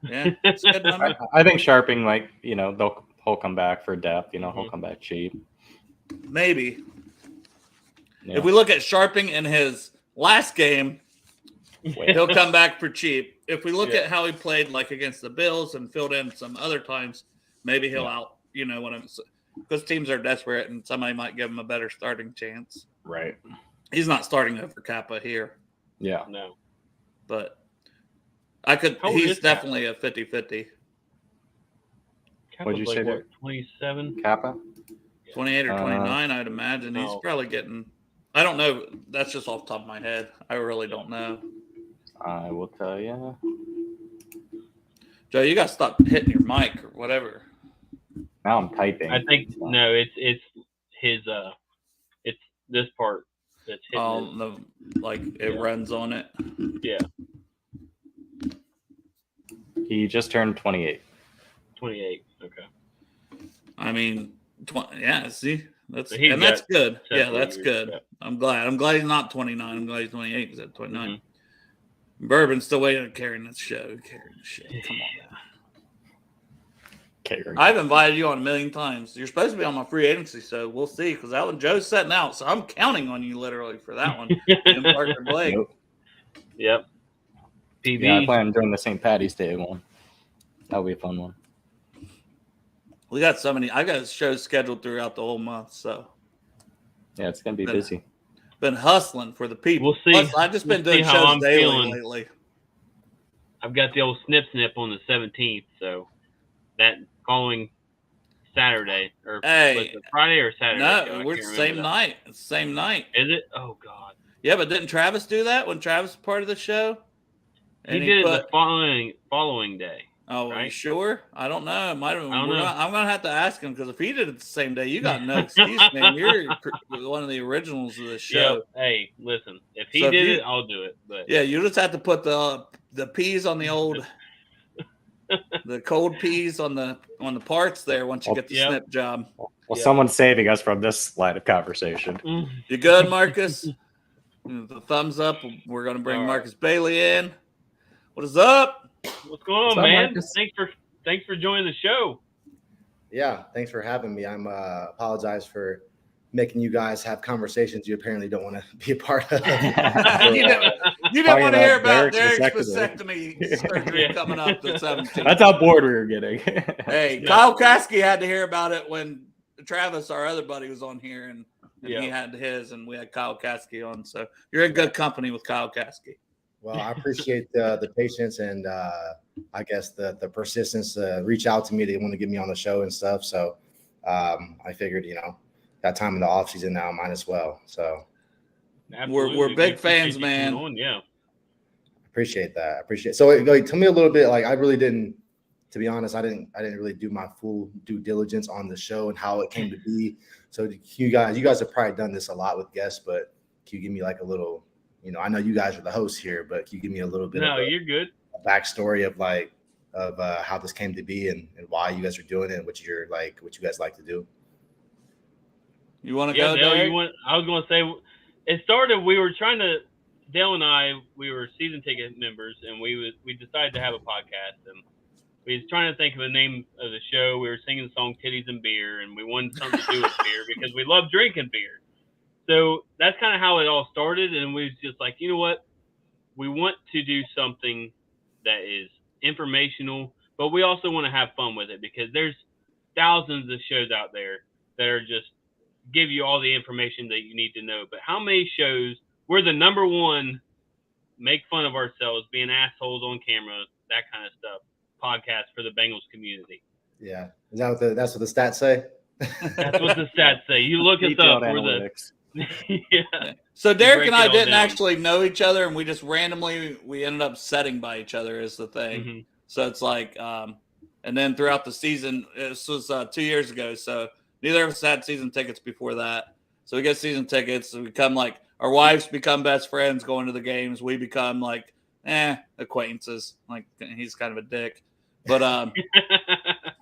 Yeah. It's a good number. I think Sharping, like, he'll come back for depth. He'll come back cheap. Maybe. Yeah. If we look at Sharping in his last game, he'll come back for cheap. If we look at how he played, like against the Bills and filled in some other times, maybe he'll out. Because teams are desperate and somebody might give him a better starting chance. Right. He's not starting over Kappa here. Yeah. No. But he's definitely a 50-50. What'd you say there? 27. Kappa? 28 or 29, I'd imagine. He's probably getting. I don't know. That's just off the top of my head. I really don't know. I will tell you. Joe, you got to stop hitting your mic or whatever. Now I'm typing. I think no, it's his it's this part that's hitting. It runs on it. Yeah. He just turned 28. 28. Okay. I mean, see, that's good. Yeah, that's good. Yeah. I'm glad he's not 29. I'm glad he's 28 because at 29. Mm-hmm. Bourbon's still waiting on carrying this show. Come on now. I've invited you on a million times. You're supposed to be on my free agency, so we'll see. Because that one Joe's setting out, so I'm counting on you literally for that one. And Parker Blake. Yep. PB. Yeah, I plan on doing the St. Patty's Day one. That'll be a fun one. We got so many. I got shows scheduled throughout the whole month, so yeah, it's gonna be busy. Been hustling for the people. We'll see. Plus, I've just been doing shows daily lately. I've got the old snip on the 17th, so that following Saturday or was it Friday or Saturday? No, we're the same night. It's the same night. Is it? Oh God. Yeah, but didn't Travis do that when Travis was part of the show? He did it the following day. Oh, right? Are you sure? I don't know. I'm gonna have to ask him because if he did it the same day, you got no excuse, man. You're one of the originals of the show. Yep. Hey, listen, if he did it, I'll do it. But yeah, you just have to put the peas on the old, the cold peas on the parts there once you get the snip job. Well, someone's saving us from this line of conversation. You good, Marcus? The thumbs up. We're gonna bring Marcus Bailey in. What is up? What's going on, man? Marcus? Thanks for joining the show. Yeah, thanks for having me. I'm apologize for making you guys have conversations you apparently don't want to be a part of. You didn't want to hear about Derek's vasectomy surgery coming up the 17th. That's how bored we were getting. Hey, Kyle Kasky had to hear about it when Travis, our other buddy, was on here, and he had his, and we had Kyle Kasky on. So you're in good company with Kyle Kasky. Well, I appreciate the patience and I guess the persistence to reach out to me. They want to get me on the show and stuff. So I figured, that time in the off season now, might as well. So we're big fans, man. Yeah, appreciate that. So tell me a little bit. Like I really didn't, to be honest, I didn't really do my full due diligence on the show and how it came to be. So you guys have probably done this a lot with guests, but can you give me like a little? I know you guys are the hosts here, but can you give me a little bit of you're good. A backstory of how this came to be and why you guys are doing it and what you guys like to do? You want to go, Dale? I was going to say, it started, Dale and I, we were season ticket members, and we decided to have a podcast, and we was trying to think of a name of the show. We were singing the song Titties and Beer, and we wanted something to do with beer because we love drinking beer. So that's kind of how it all started, and we was just like, you know what? We want to do something that is informational, but we also want to have fun with it because there's thousands of shows out there that are just give you all the information that you need to know. But how many shows, we're the number one, make fun of ourselves, being assholes on camera, that kind of stuff, podcast for the Bengals community. Yeah. Is that that's what the stats say? That's what the stats say. You look us up. We're analytics. yeah. So Derek and I it all didn't down. actually know each other, and we just randomly ended up setting by each other is the thing. Mhm. So it's like, and then throughout the season, this was 2 years ago. So neither of us had season tickets before that. So we get season tickets. We become like, our wives become best friends going to the games. We become like, acquaintances. Like, he's kind of a dick. But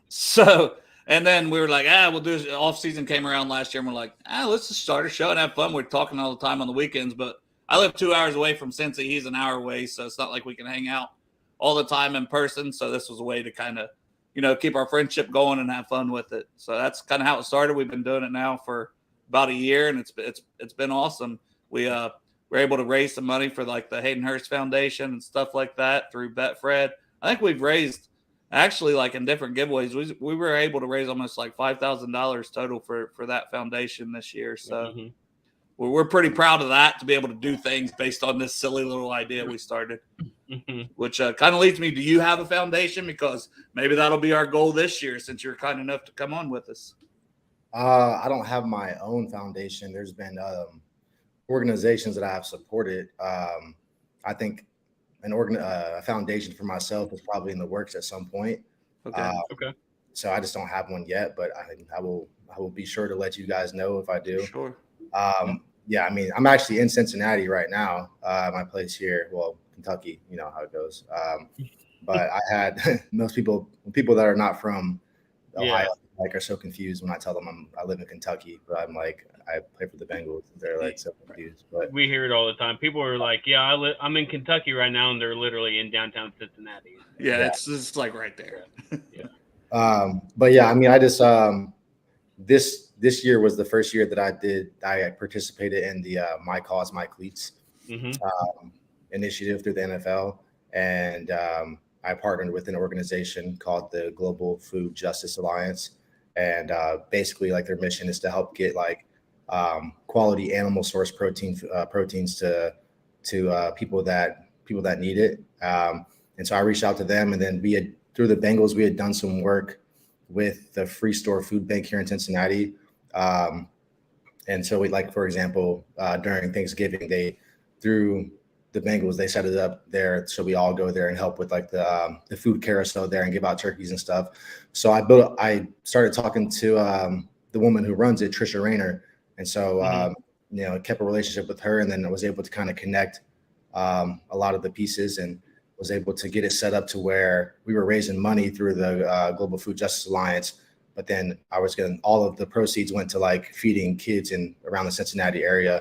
so, and then we were like, we'll do it. Off season came around last year, and we're like, let's just start a show and have fun. We're talking all the time on the weekends, but I live 2 hours away from Cincy. He's an hour away, so it's not like we can hang out all the time in person. So this was a way to kind of, keep our friendship going and have fun with it. So that's kind of how it started. We've been doing it now for about a year, and it's been awesome. We were able to raise some money for like the Hayden Hurst Foundation and stuff like that through Betfred. I think we've raised, actually, like in different giveaways, we were able to raise almost like $5,000 total for that foundation this year. So we're pretty proud of that, to be able to do things based on this silly little idea we started, which kind of leads me, do you have a foundation? Because maybe that'll be our goal this year, since you're kind enough to come on with us. I don't have my own foundation. There's been organizations that I have supported. I think a foundation for myself is probably in the works at some point. Okay. So I just don't have one yet, but I will be sure to let you guys know if I do. Sure. Yeah, I mean, I'm actually in Cincinnati right now, my place here. Well, Kentucky, you know how it goes. But I had most people that are not from Ohio, like, are so confused when I tell them I live in Kentucky, but I'm like, I play for the Bengals. They're like so confused. But we hear it all the time. People are like, I'm in Kentucky right now, and they're literally in downtown Cincinnati. Yeah. It's like right there. But yeah, I mean, I just this year was the first year that I participated in the My Cause, My Cleats initiative through the NFL. And I partnered with an organization called the Global Food Justice Alliance. And basically, like, their mission is to help get like quality animal source proteins to people that need it. And so I reached out to them, and then through the Bengals, we had done some work with the Free Store Food Bank here in Cincinnati. And so we, like, for example, during Thanksgiving, through the Bengals, they set it up there. So we all go there and help with like the food carousel there and give out turkeys and stuff. So I started talking to the woman who runs it, Trisha Rayner. And so, kept a relationship with her, and then I was able to kind of connect a lot of the pieces, and was able to get it set up to where we were raising money through the Global Food Justice Alliance. But then all of the proceeds went to like feeding kids around the Cincinnati area.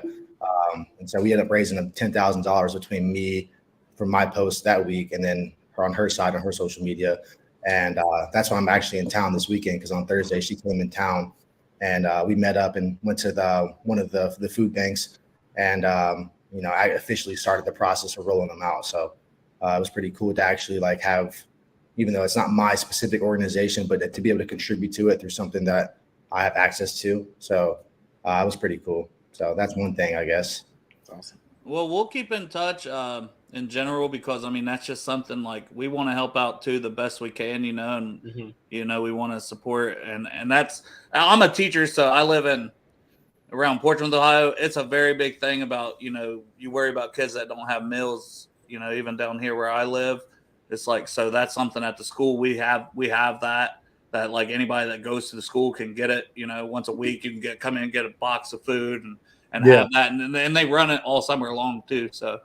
And so we ended up raising $10,000 between me from my post that week, and then her on her side on her social media. And that's why I'm actually in town this weekend, because on Thursday she came in town, and we met up and went to one of the food banks. And, I officially started the process of rolling them out. So it was pretty cool to actually like have, even though it's not my specific organization, but to be able to contribute to it through something that I have access to. So it was pretty cool. So that's one thing, I guess. That's awesome. Well, we'll keep in touch in general, because I mean, that's just something like we want to help out too the best we can, and we want to support, and that's, I'm a teacher, so I live around Portsmouth, Ohio. It's a very big thing about, you worry about kids that don't have meals, even down here where I live. It's like, so that's something at the school we have that like anybody that goes to the school can get it, once a week. You can come in and get a box of food and have that. And they run it all summer long too. So,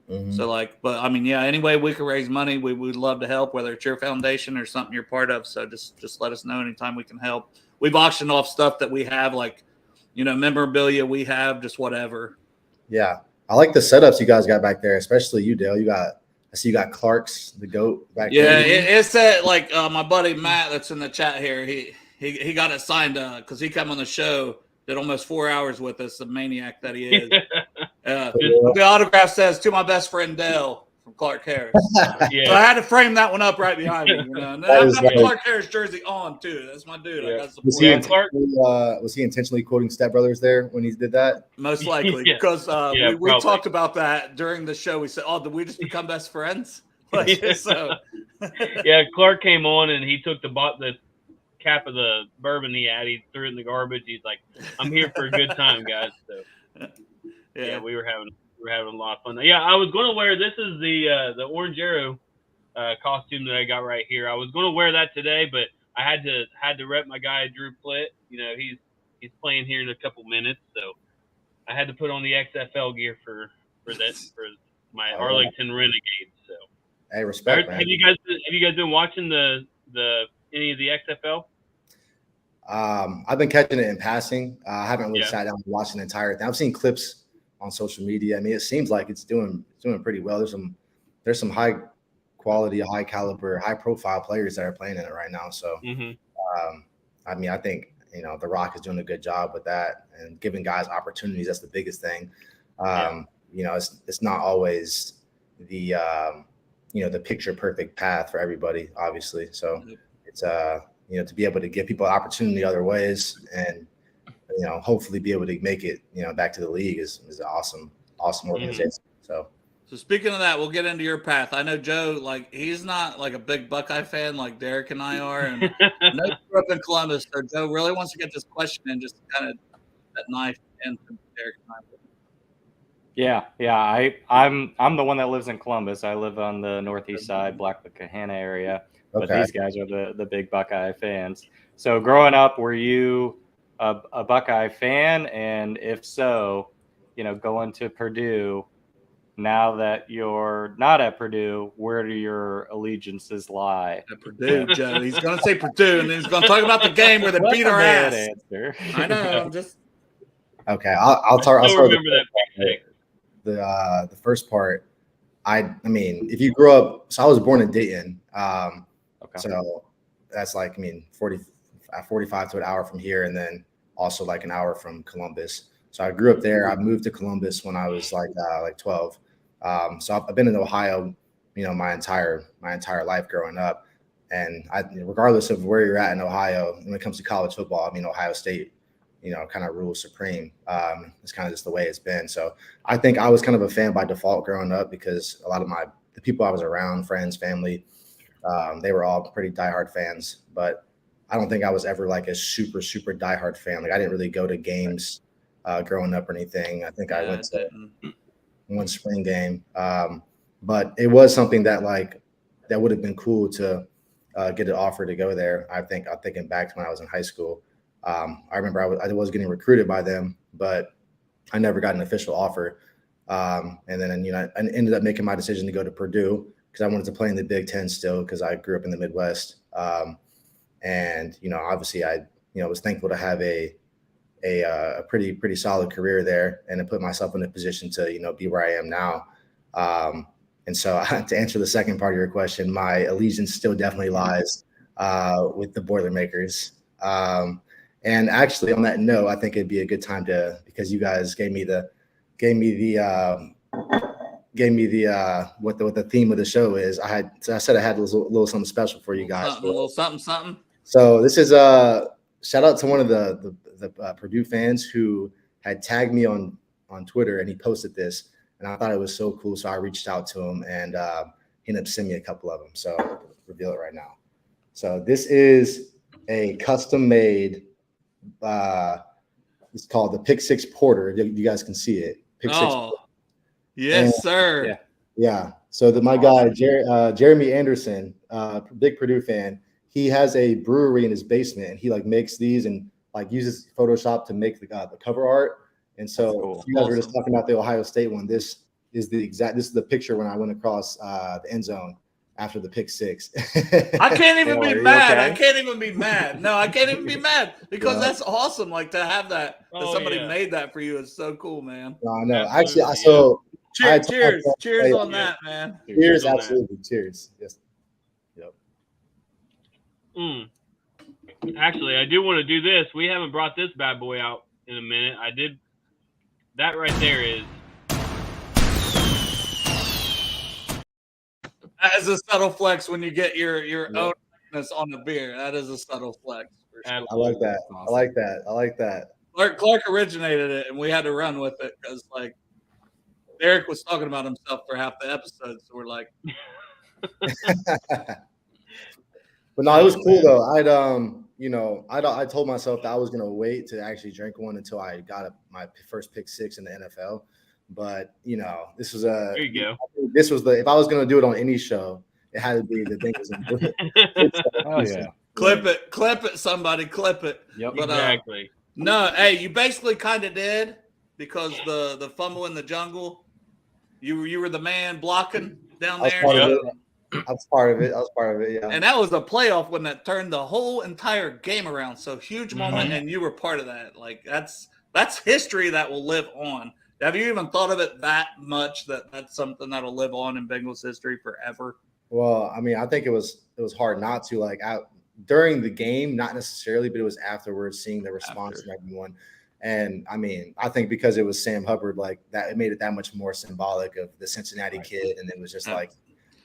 but I mean, any way we can raise money, we would love to help, whether it's your foundation or something you're part of. So just let us know anytime we can help. We've auctioned off stuff that we have, like, memorabilia we have, just whatever. Yeah. I like the setups you guys got back there, especially you, Dale. I see you got Clark's, the goat back there. Yeah, it's that, like, my buddy Matt that's in the chat here. He got it signed because he come on the show, did almost 4 hours with us, the maniac that he is. The autograph says, "To my best friend Dale," from Clark Harris. Yeah. So I had to frame that one up right behind me. And then I've got the Clark Harris jersey on too. That's my dude. Yeah. I got to Was he intentionally quoting Step Brothers there when he did that? Most likely, because we talked about that during the show. We said, "Oh, did we just become best friends?" So. Yeah, Clark came on and he took the cap of the bourbon he had. He threw it in the garbage. He's like, "I'm here for a good time, guys." So yeah, we were having a lot of fun. Yeah, I was going to wear. This is the Orange Arrow costume that I got right here. I was going to wear that today, but I had to rep my guy Drew Plitt. You know, he's playing here in a couple minutes, so I had to put on the XFL gear for my Arlington Renegades. So hey, respect, man. Have you guys been watching the any of the XFL? I've been catching it in passing. I haven't really sat down and watched the entire thing. I've seen clips on social media. I mean, it seems like it's doing pretty well. There's some high quality, high caliber, high profile players that are playing in it right now. So, I mean, I think The Rock is doing a good job with that and giving guys opportunities. That's the biggest thing. It's not always the the picture perfect path for everybody, obviously. So it's to be able to give people opportunity other ways and hopefully be able to make it back to the league is an awesome organization. So speaking of that, we'll get into your path. I know Joe, like, he's not like a big Buckeye fan like Derek and I are, and I know you grew up in Columbus, so Joe really wants to get this question in, just kind of that knife in from Derek and I. Yeah. I'm the one that lives in Columbus. I live on the northeast side, Blackfoot, Kahana area. But these guys are the big Buckeye fans. So growing up, were you a Buckeye fan? And if so, going to Purdue, now that you're not at Purdue, where do your allegiances lie? At Purdue, Joe. He's going to say Purdue, and then he's going to talk about the game where they beat our ass. Answer. I know. I'm just okay. I'll start. Remember that. The first part. I mean, if you grew up, so I was born in Dayton. So that's like 45 to an hour from here, and then also like an hour from Columbus. So I grew up there. I moved to Columbus when I was like 12. So I've been in Ohio, my entire life growing up. And regardless of where you're at in Ohio, when it comes to college football, I mean, Ohio State, kind of rules supreme. It's kind of just the way it's been. So I think I was kind of a fan by default growing up because a lot of the people I was around, friends, family, they were all pretty diehard fans. But I don't think I was ever like a super, super diehard fan. Like I didn't really go to games growing up or anything. I think I went to one spring game. But it was something that would have been cool to get an offer to go there. I'm thinking back to when I was in high school. I remember I was getting recruited by them, but I never got an official offer. And then I ended up making my decision to go to Purdue because I wanted to play in the Big Ten still because I grew up in the Midwest. And obviously I was thankful to have a pretty solid career there and to put myself in a position to be where I am now. And so to answer the second part of your question, my allegiance still definitely lies with the Boilermakers. And actually, on that note, I think it'd be a good time because you guys gave me the what the theme of the show is. I said I had a little something special for you guys. A little something. So this is shout out to one of the Purdue fans who had tagged me on Twitter, and he posted this, and I thought it was so cool. So I reached out to him, and he ended up sending me a couple of them. So I'll reveal it right now. So this is a custom made. It's called the Pick Six Porter. You guys can see it. Pick Six. Yes, and, sir. Yeah. So my guy Jeremy Anderson, big Purdue fan. He has a brewery in his basement, and he makes these and uses Photoshop to make the cover art. And so cool. You guys were just talking about the Ohio State one. This is the picture when I went across the end zone after the pick six. I can't even be mad. Okay? I can't even be mad. No, I can't even be mad because that's awesome. Like to have that somebody made that for you is so cool, man. No, no. Absolutely, Actually, cheers on that, man. Cheers, absolutely. Cheers. Yes. Yep. Actually, I do want to do this. We haven't brought this bad boy out in a minute. That right there is That is a subtle flex when you get your own likeness on the beer. That is a subtle flex. For sure. I like that. I like that. I like that. Clark originated it, and we had to run with it because like Derek was talking about himself for half the episode, so we're like. But no, it was cool though. I told myself that I was gonna wait to actually drink one until I got my first pick six in the NFL. But this was there you go. This was if I was gonna do it on any show, it had to be the Bengals. Oh yeah. Clip it, somebody, clip it. Yep. But, Exactly. No, hey, you basically kind of did because the fumble in the jungle, you were the man blocking down there. I was part of it. Yeah. And that was a playoff when that turned the whole entire game around. So huge moment, and you were part of that. Like that's history that will live on. Have you even thought of it that much that's something that'll live on in Bengals history forever? Well, I mean, I think it was hard not to during the game, not necessarily, but it was afterwards, seeing the response from everyone. And I mean, I think because it was Sam Hubbard, like that, it made it that much more symbolic of the Cincinnati kid, and it was just like,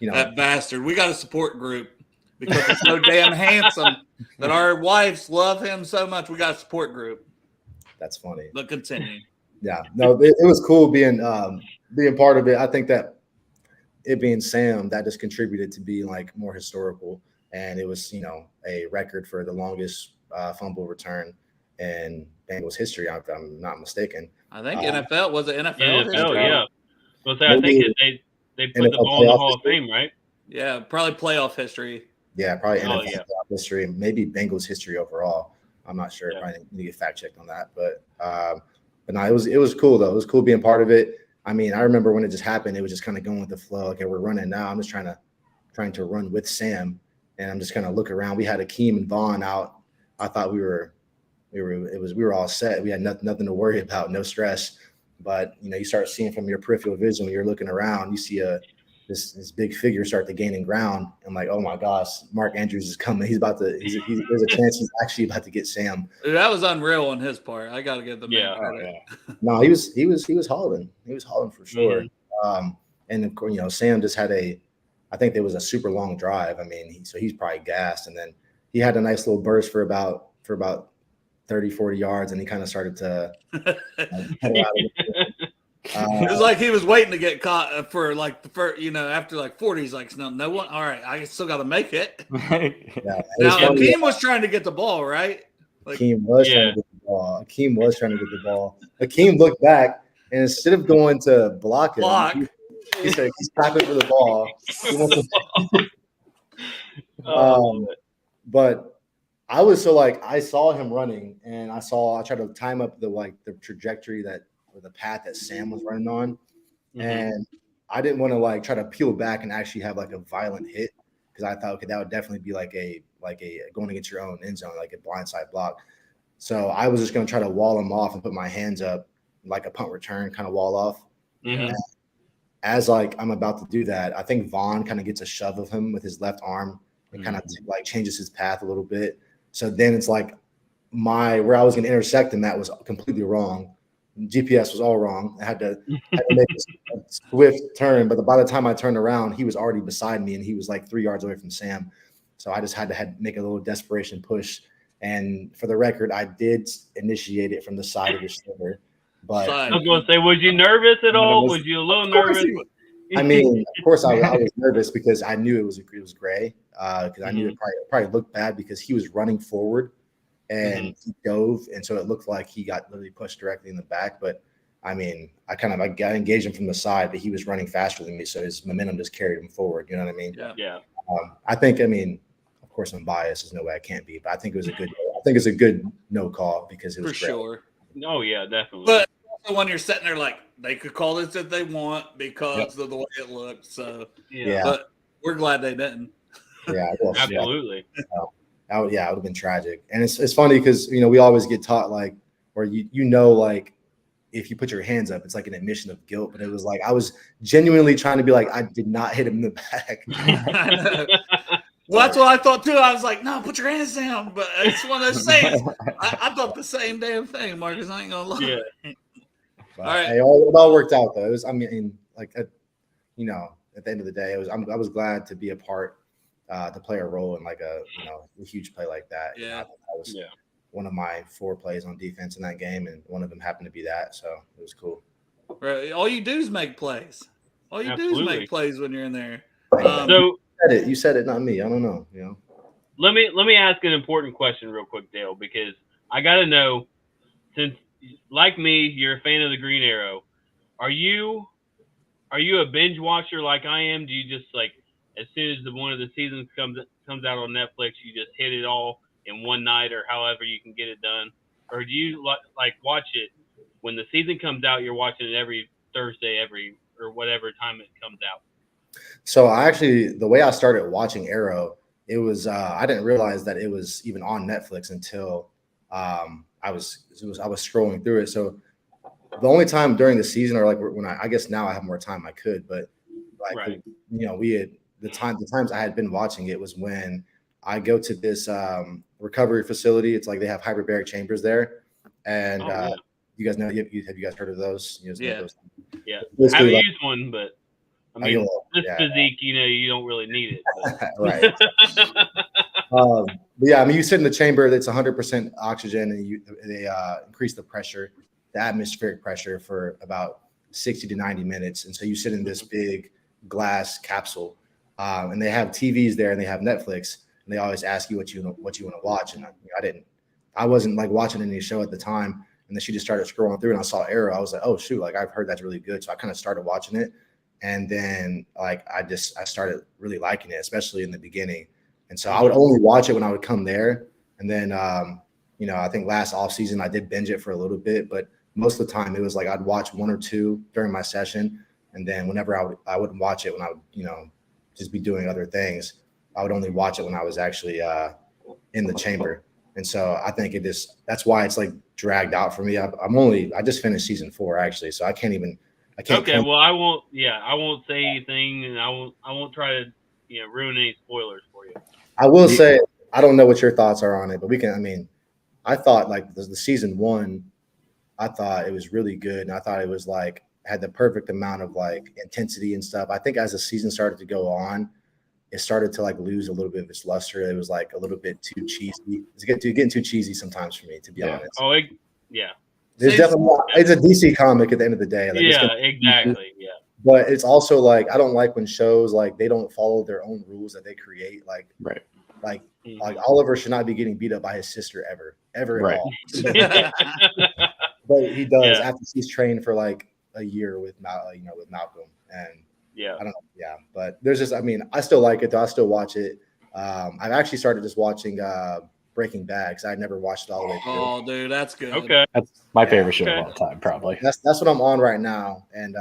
that bastard. We got a support group because he's so damn handsome that our wives love him so much. We got a support group. That's funny. But continue. Yeah, no, it was cool being part of it. I think that it being Sam, that just contributed to being like more historical, and it was a record for the longest fumble return in Bengals history. If I'm not mistaken. I think NFL was it NFL. NFL, yeah. Well, I think they put the ball in the Hall of Fame, right? Yeah, probably playoff history. Yeah, probably NFL playoff history, and maybe Bengals history overall. I'm not sure. Probably need to get fact checked on that, but no, it was cool though. It was cool being part of it. I mean, I remember when it just happened, it was just kind of going with the flow. Okay, we're running now. I'm just trying to run with Sam, and I'm just kind of look around. We had Akeem and Vaughn out. I thought we were all set. We had nothing to worry about, no stress. But you start seeing from your peripheral vision when you're looking around, you see this big figure start to gaining ground. I'm like, oh my gosh, Mark Andrews is coming. There's a chance he's actually about to get Sam. Dude, that was unreal on his part. I got to give the man credit. No, he was hauling. He was hauling for sure. Mm-hmm. And of course, Sam just had I think there was a super long drive. I mean, so he's probably gassed, and then he had a nice little burst for about 30, 40 yards, and he kind of started to it was like he was waiting to get caught for like the first, after like 40, he's like, no one. All right, I still got to make it. Now, Akeem was trying to get the ball, right? Akeem was trying to get the ball. Akeem looked back, and instead of going to block him, he said he's tapping for the ball. But I was I saw him running, and I tried to time up the trajectory or the path that Sam was running on. Mm-hmm. And I didn't want to try to peel back and actually have a violent hit, because I thought, okay, that would definitely be like a going against your own end zone, like a blindside block. So I was just going to try to wall him off and put my hands up like a punt return kind of wall off. Mm-hmm. And as I'm about to do that, I think Vaughn kind of gets a shove of him with his left arm and kind of changes his path a little bit. So then it's where I was going to intersect him, that was completely wrong. GPS was all wrong. I had to make a swift turn, but by the time I turned around, he was already beside me, and he was 3 yards away from Sam. So I just had to make a little desperation push. And for the record, I did initiate it from the side of the shoulder. But I was going to say, was you nervous at all? Was you a little nervous? I mean, of course, I was nervous because I knew it was gray. Because I knew it probably looked bad because he was running forward. And he dove, and so it looked like he got literally pushed directly in the back. But I mean, I got engaged him from the side, but he was running faster than me, so his momentum just carried him forward. You know what I mean? Yeah. I think, of course, I'm biased. There's no way I can't be, but I think it's a good no call because it was for sure. Oh yeah, definitely. But also when you're sitting there, they could call this if they want because of the way it looked. So yeah, but we're glad they didn't. Yeah, absolutely. Yeah. It would have been tragic. And it's funny because we always get taught or if you put your hands up, it's like an admission of guilt. But it was I was genuinely trying to be I did not hit him in the back. Well, that's what I thought too. I was like, no, put your hands down. But it's one of those things. I thought the same damn thing, Marcus. I ain't gonna lie. Yeah. All right. It all worked out though. It was, at the end of the day, I was glad to be a part, to play a role in like a huge play like that. Yeah. I think that was one of my 4 plays on defense in that game, and one of them happened to be that, so it was cool. Right. All you do is make plays. All you do is make plays when you're in there. So you said it, not me. I don't know. Let me ask an important question real quick, Dale, because I got to know, since like me, you're a fan of the Green Arrow. Are you a binge watcher like I am? Do you just like as soon as one of the seasons comes out on Netflix, you just hit it all in one night or however you can get it done? Or do you like watch it when the season comes out? You're watching it every Thursday, or whatever time it comes out. So the way I started watching Arrow, it was I didn't realize that it was even on Netflix until I was scrolling through it. So the only time during the season, or like when I guess now I have more time, I could, but like we had the times I had been watching it was when I go to this recovery facility. It's like they have hyperbaric chambers there, and you guys know, have you guys heard of those? Those? Yeah, I haven't used one, but I mean, this physique, you don't really need it. Right. But yeah, I mean, you sit in the chamber that's 100% oxygen, and they increase the pressure, the atmospheric pressure, for about 60 to 90 minutes. And so you sit in this big glass capsule, and they have TVs there, and they have Netflix, and they always ask you what you want to watch. And I wasn't like watching any show at the time. And then she just started scrolling through, and I saw Arrow. I was like, oh shoot, like I've heard that's really good. So I kind of started watching it. And then like I started really liking it, especially in the beginning. And so I would only watch it when I would come there. And then I think last off season I did binge it for a little bit, but most of the time it was like I'd watch 1 or 2 during my session. And then whenever I wouldn't watch it when I would, just be doing other things, I would only watch it when I was actually in the chamber. And so I think that's why it's like dragged out for me. I just finished season 4 actually. So I can't. Okay, well, I won't say anything, and I won't try to, ruin any spoilers for you. I will say, I don't know what your thoughts are on it, but I thought like the season 1, I thought it was really good. And I thought it was like, had the perfect amount of like intensity and stuff. I think as the season started to go on, it started to like lose a little bit of its luster. It was like a little bit too cheesy. It's getting too cheesy sometimes for me, to be honest. Oh, There's definitely, it's a DC comic at the end of the day. Like, exactly. Yeah. But it's also like, I don't like when shows like they don't follow their own rules that they create. Like, like Oliver should not be getting beat up by his sister ever at all. But he does after he's trained for like a year with Malcolm. And I don't know. Yeah. But there's just, I still like it though. I still watch it. I've actually started just watching Breaking Bad, because I never watched it all the way through. Oh, dude, that's good. Okay. That's my favorite show of all time, probably. That's what I'm on right now. And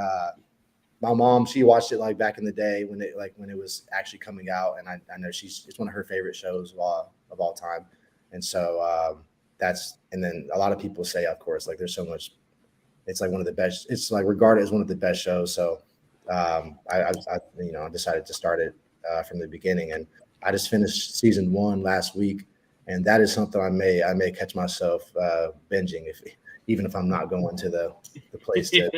my mom, she watched it like back in the day when it was actually coming out, and I know it's one of her favorite shows of all time. And so and then a lot of people say, of course, like there's so much. It's like one of the best. It's like regarded as one of the best shows. So I decided to start it from the beginning, and I just finished season 1 last week. And that is something I may catch myself binging even if I'm not going to the place to,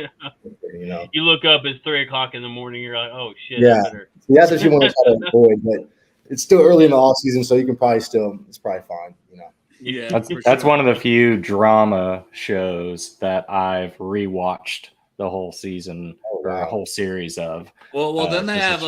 You look up, it's 3:00 in the morning. You're like, oh shit. Yeah, that's what you want to try to avoid. But it's still early in the off season, so you can probably it's probably fine. Yeah, that's one of the few drama shows that I've rewatched the whole season or a whole series of. Well, then they have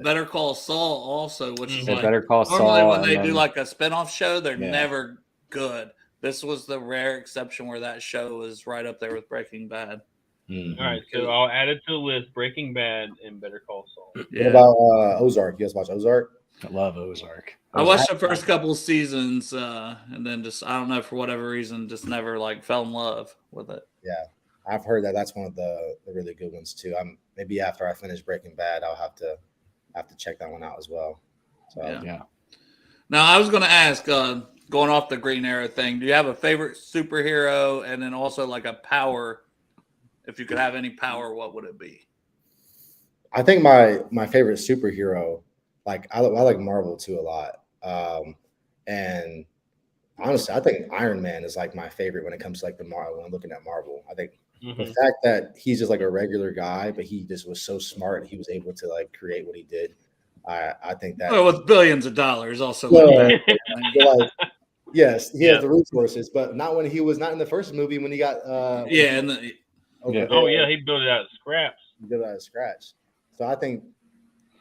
Better Call Saul also, which is like Better Call normally Saul, when they do like a spinoff show, they're never good. This was the rare exception where that show was right up there with Breaking Bad. Mm-hmm. All right, so I'll add it to the list: Breaking Bad and Better Call Saul. What about Ozark? You guys watch Ozark? I love Ozark. I watched the first couple of seasons, and then just, I don't know, for whatever reason, just never like fell in love with it. Yeah, I've heard that's one of the really good ones too. Maybe after I finish Breaking Bad, I'll have to check that one out as well. So yeah. Now I was going to ask, going off the Green Arrow thing, do you have a favorite superhero, and then also like a power? If you could have any power, what would it be? I think my favorite superhero, like I like Marvel too a lot. And honestly, I think Iron Man is like my favorite when it comes to like when I'm looking at Marvel. I think the fact that he's just like a regular guy, but he just was so smart, he was able to like create what he did. I think that with billions of dollars, also. like, yes, he has the resources, but not when he was not in the first movie when he got Oh yeah, he built it out of scraps. He built it out of scratch. So I think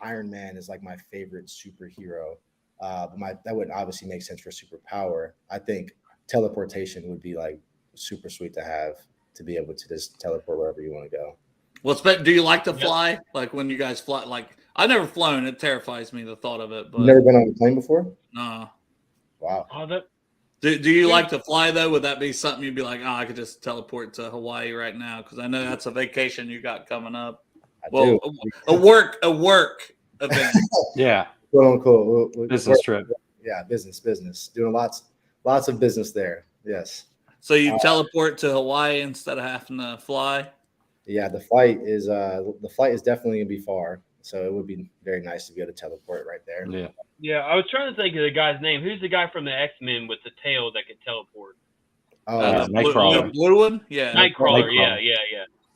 Iron Man is like my favorite superhero. But that would obviously make sense for superpower. I think teleportation would be like super sweet to have, to be able to just teleport wherever you want to go. Well, do you like to fly? Like when you guys fly? Like I've never flown. It terrifies me, the thought of it. But you've never been on a plane before? No. Wow. Oh, do you like to fly though? Would that be something you'd be like, oh, I could just teleport to Hawaii right now? Because I know that's a vacation you got coming up. A work event. Yeah. Quote unquote. Business trip. Yeah, business. Doing lots of business there. Yes. So you teleport to Hawaii instead of having to fly? Yeah, the flight is definitely gonna be far. So it would be very nice to be able to teleport right there. Yeah. Yeah, I was trying to think of the guy's name. Who's the guy from the X-Men with the tail that could teleport? Nightcrawler. The blue one? Yeah. Nightcrawler. Yeah.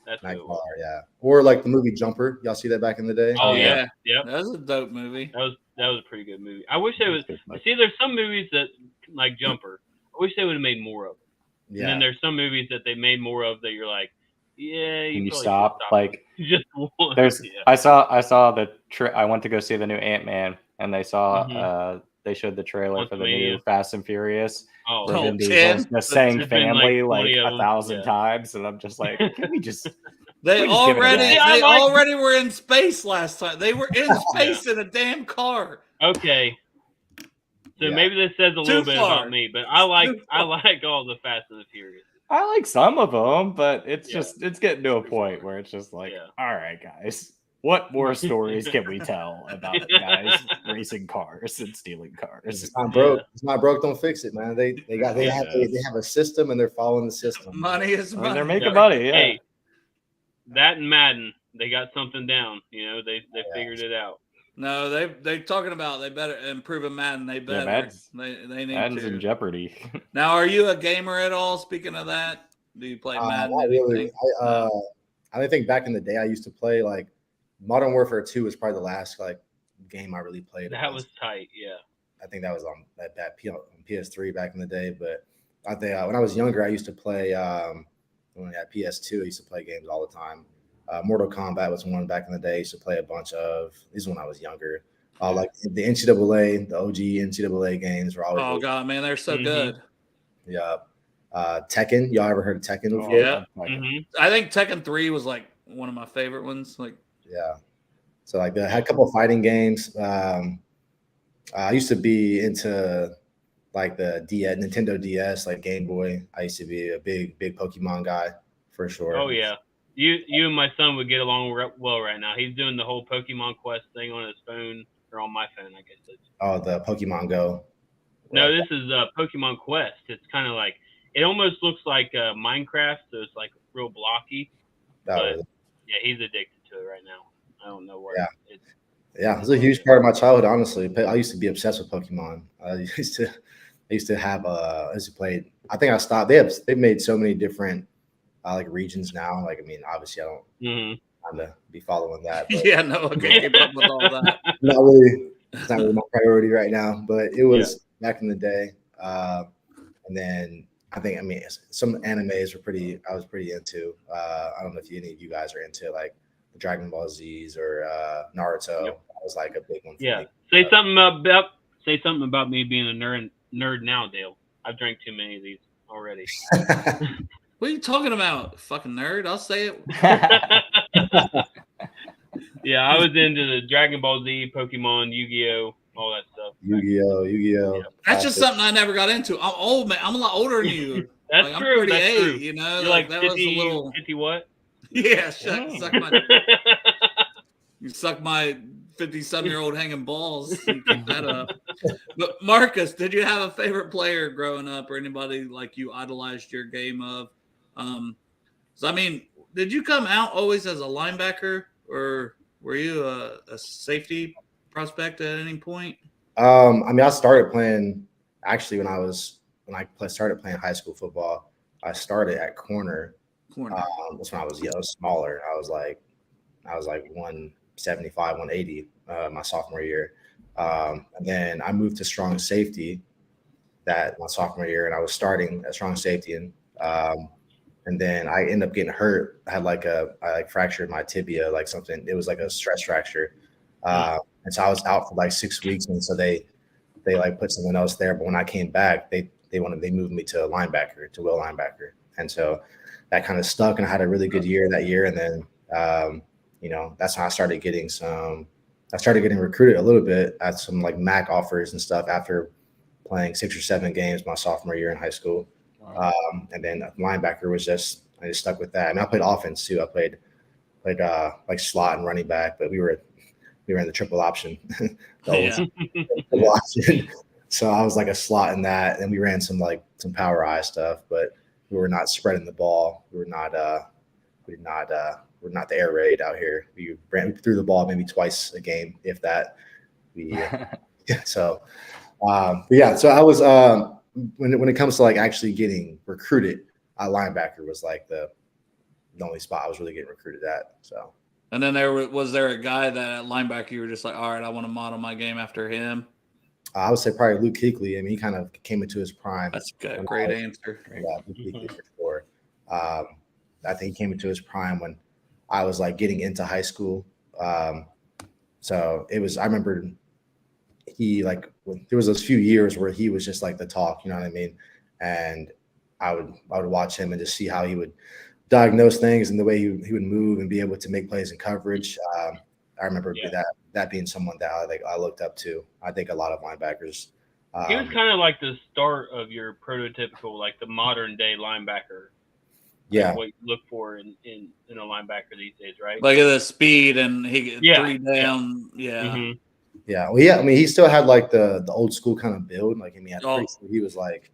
That's Nightcrawler, yeah. Or like the movie Jumper. Y'all see that back in the day? Oh yeah. Yep. That was a dope movie. That was a pretty good movie. I wish there was. See, there's some movies that like Jumper. I wish they would have made more of them. Yeah. And then there's some movies that they made more of that you're like, yeah. Can you stop? Like just one. There's. Yeah. I saw the. I went to go see the new Ant-Man, and they saw. They showed the trailer for the new Fast and Furious. Vin Diesel's just saying family like 1,000 times, and I'm just like, can we just? They already were in space last time. They were in space in a damn car. Okay. So maybe this says a little bit about me, but I like all the Fast and the Furious. I like some of them, but it's just it's getting to a point where it's just like, all right, guys, what more stories can we tell about guys racing cars and stealing cars? It's not broke. It's not broke. Don't fix it, man. They have a system and they're following the system. Money is money. They're making money. Yeah. Hey, that and Madden, they got something down. You know, they figured it out. No, they're talking about they better improve Madden. They better. They need Madden's to. in jeopardy. Now, are you a gamer at all? Speaking of that, do you play Madden? Not really. I think back in the day I used to play like Modern Warfare 2 was probably the last like game I really played. That was tight, yeah. I think that was on that PS3 back in the day. But I think when I was younger, I used to play when I had PS2. I used to play games all the time. Mortal Kombat was one back in the day. I used to play a bunch of. This is when I was younger. Like the NCAA, the OG NCAA games were always. Oh god, man, they're so good. Yeah. Tekken. Y'all ever heard of Tekken before? Yeah. I think Tekken 3 was like one of my favorite ones. Like. Yeah. So like I had a couple of fighting games. I used to be into like the Nintendo DS, like Game Boy. I used to be a big Pokemon guy for sure. Oh yeah. You and my son would get along well right now. He's doing the whole Pokemon Quest thing on his phone or on my phone, I guess. Oh, the Pokemon Go. No, this is Pokemon Quest. It's kind of like it almost looks like Minecraft, so it's like real blocky. But yeah, he's addicted to it right now. I don't know where. Yeah, it's a huge part of my childhood. Honestly, I used to be obsessed with Pokemon. I used to have play. I think I stopped. They've made so many different like regions now. Like I mean, obviously I don't kind of be following that. But yeah, no, okay, keep up with all that. Not really. It's not really my priority right now, but it was back in the day. And then I some animes I was pretty into. I don't know if any of you guys are into like the Dragon Ball Z's or Naruto. That was like a big one for me. Say something about me being a nerd now, Dale. I've drank too many of these already. What are you talking about, fucking nerd? I'll say it. Yeah, I was into the Dragon Ball Z, Pokemon, Yu-Gi-Oh, all that stuff. Yu-Gi-Oh. Yeah. That's just something I never got into. I'm old, man. I'm a lot older than you. That's like, true. I'm 38, that's true. You know, you're like 50, that was a little 50 what? Yeah, suck my. You suck my 57-year-old hanging balls. You keep that up. But Marcus, did you have a favorite player growing up, or anybody like you idolized your game of? So I mean, did you come out always as a linebacker, or were you a safety prospect at any point? I mean, I started playing actually when I started playing high school football. I started at corner. corner. That's when I was smaller. I was like 175, 180 my sophomore year. And then I moved to strong safety that my sophomore year, and I was starting at strong safety, and then I ended up getting hurt. I had fractured my tibia, like something. It was like a stress fracture, and so I was out for like 6 weeks, and so they like put someone else there. But when I came back, they moved me to will linebacker, and so that kind of stuck. And I had a really good year that year, and then that's how I started getting recruited a little bit at some like MAC offers and stuff after playing 6 or 7 games my sophomore year in high school. Wow. And then linebacker I just stuck with that. I mean, I played offense too. I played like slot and running back, but we were in the triple option. Triple option. So I was like a slot in that, and we ran some power eye stuff, but we were not spreading the ball. We're not the air raid out here. We threw the ball maybe twice a game, if that. So I was when it comes to like actually getting recruited, linebacker was like the only spot I was really getting recruited at. So. And then was there a guy that at linebacker you were just like, all right, I want to model my game after him? I would say probably Luke Kuechly. I mean, he kind of came into his prime. That's a great answer. Yeah, Luke Kuechly for sure. I think he came into his prime when I was like getting into high school. So it was. I remember there was those few years where he was just like the talk. You know what I mean? And I would watch him and just see how he would diagnose things and the way he would move and be able to make plays in coverage. I remember that being someone that I looked up to. I think a lot of linebackers. He was kind of like the start of your prototypical, like the modern day linebacker. Yeah, what you look for in a linebacker these days, right? Like the speed and he 3 down. Yeah. Mm-hmm. Yeah. Well, yeah. I mean, he still had like the old school kind of build. Like, I mean, he was like,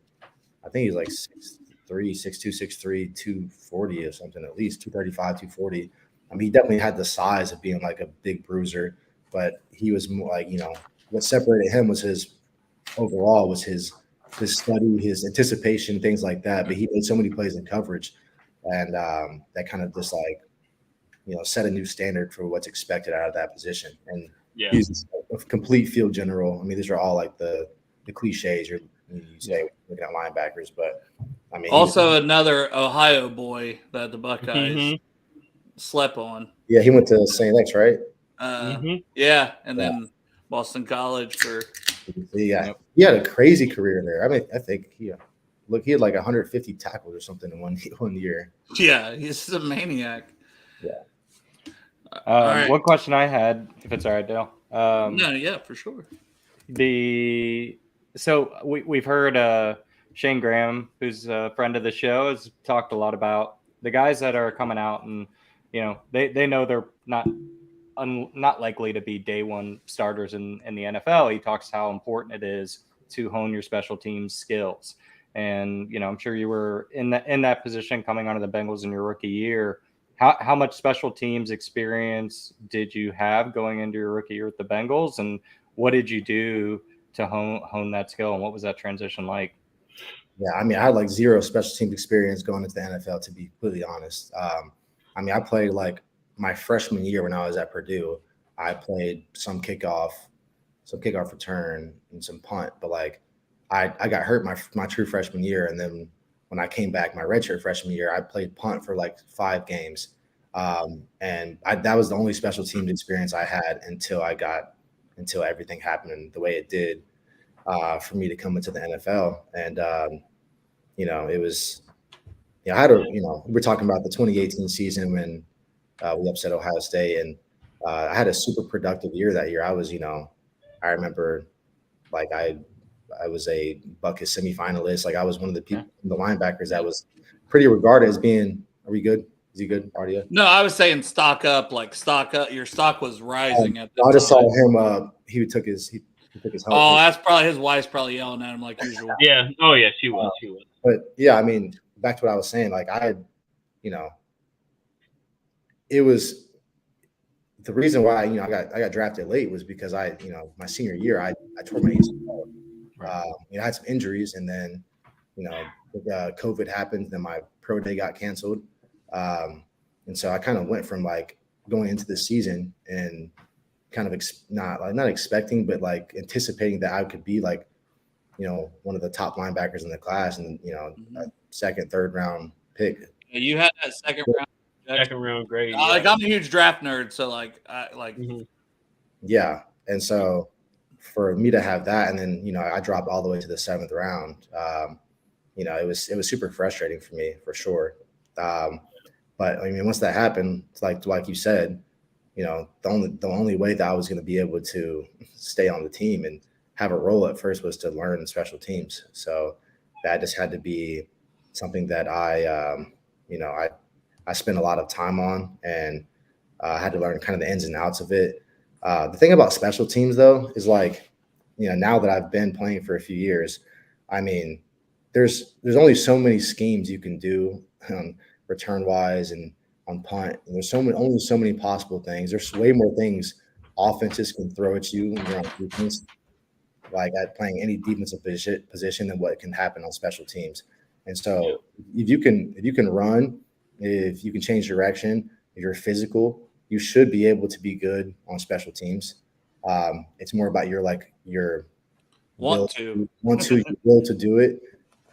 I think he was like 6'3", 6'2", 6'3", 240 or something, at least 235, 240. I mean, he definitely had the size of being like a big bruiser, but he was more like, what separated him was his study, his anticipation, things like that. But he made so many plays in coverage, and that kind of just like, set a new standard for what's expected out of that position. And he's a complete field general. I mean, these are all like the cliches you say looking at linebackers, but I mean, also another Ohio boy that the Buckeyes slept on. Yeah, he went to St. X, right? Yeah, and then Boston College for. Yeah, he had a crazy career there. I mean, I think he had like 150 tackles or something in one year. Yeah, he's a maniac. Yeah. Right. One question I had, if it's all right, Dale. No, yeah, for sure. So we've heard Shane Graham, who's a friend of the show, has talked a lot about the guys that are coming out, and they know they're not likely to be day one starters in the NFL. He talks how important it is to hone your special teams skills, and I'm sure you were in that position coming onto the Bengals in your rookie year. How much special teams experience did you have going into your rookie year with the Bengals, and what did you do to hone that skill, and what was that transition like? Yeah, I mean, I had like zero special teams experience going into the NFL, to be completely honest. I mean, I played like my freshman year when I was at Purdue. I played some kickoff return, and some punt, but like I got hurt my true freshman year, and then when I came back my redshirt freshman year, I played punt for like 5 games, and that was the only special teams experience I had until everything happened the way it did for me to come into the NFL. And it was, I had we're talking about the 2018 season when we upset Ohio State, and I had a super productive year that year. I was, I remember like I was a Buckets semifinalist. Like I was one of the people, the linebackers that was pretty regarded as being. Are we good? Is he good, audio? No, I was saying stock up. Your stock was rising at the time. I just saw him. He took his help. Oh, that's probably his wife's probably yelling at him like usual. Yeah. Oh yeah, she was. But yeah, I mean, back to what I was saying. Like it was the reason why I got drafted late was because my senior year I tore my ACL. I had some injuries, and then COVID happened. Then my pro day got canceled. And so I kind of went from like going into the season and kind of not expecting, but like anticipating that I could be like, one of the top linebackers in the class, and a second, third round pick. You had that second round grade. Like I'm a huge draft nerd, so yeah. And so for me to have that, and then I dropped all the way to the 7th round. It was super frustrating for me, for sure. But I mean, once that happened, it's like you said, the only way that I was going to be able to stay on the team and have a role at first was to learn special teams. So that just had to be something that I spent a lot of time on, and had to learn kind of the ins and outs of it. The thing about special teams, though, is like, now that I've been playing for a few years, I mean, there's only so many schemes you can do return wise and on punt. And there's only so many possible things. There's way more things offenses can throw at you when you're on defense, like at playing any defensive position, than what can happen on special teams. And so if you can run, if you can change direction, if you're physical, you should be able to be good on special teams. It's more about your will to do it.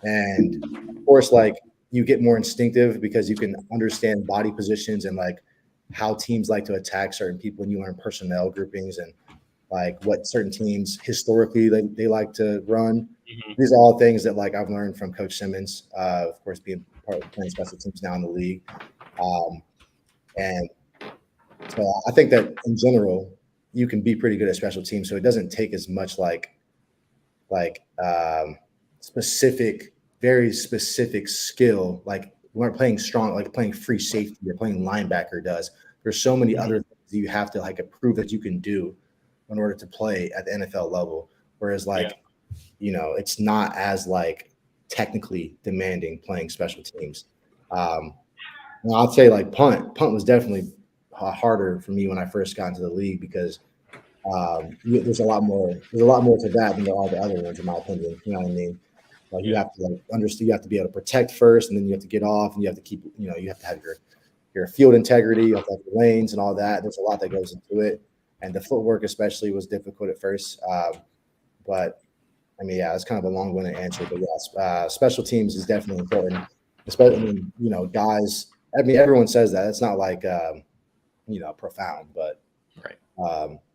And of course, like, you get more instinctive because you can understand body positions and like how teams like to attack certain people, and you learn personnel groupings and like what certain teams historically they like to run. These are all things that like I've learned from Coach Simmons, of course, being part of playing special teams now in the league. And so I think that in general, you can be pretty good at special teams. So it doesn't take as much very specific skill, like we aren't playing strong, like playing free safety or playing linebacker does. There's so many other things that you have to like prove that you can do in order to play at the NFL level. Whereas it's not as like technically demanding playing special teams. I'll say like punt was definitely harder for me when I first got into the league, because there's a lot more to that than there are the other ones, in my opinion. You know what I mean? Like you have to understand, you have to be able to protect first, and then you have to get off, and you have to keep, you have to have your field integrity, you have to have your lanes and all that. There's a lot that goes into it, and the footwork especially was difficult at first. But I mean, yeah, it's kind of a long-winded answer, but yeah, special teams is definitely important. Especially, guys. I mean, everyone says that. It's not like profound, but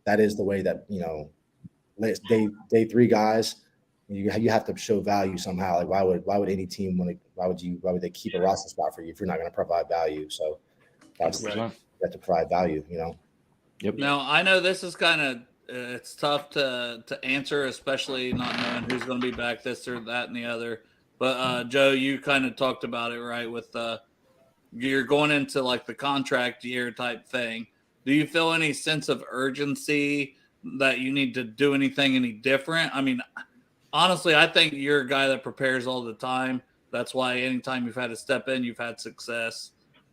that is the way that day 3 guys. You have to show value somehow. Like why would any team why would they keep a roster spot for you if you're not going to provide value? So that's you have to provide value. Yep. Now I know this is kind of it's tough to answer, especially not knowing who's going to be back, this or that and the other. But Joe, you kind of talked about it, right? With you're going into like the contract year type thing. Do you feel any sense of urgency that you need to do anything any different? I mean, honestly, I think you're a guy that prepares all the time. That's why anytime you've had to step in, you've had success.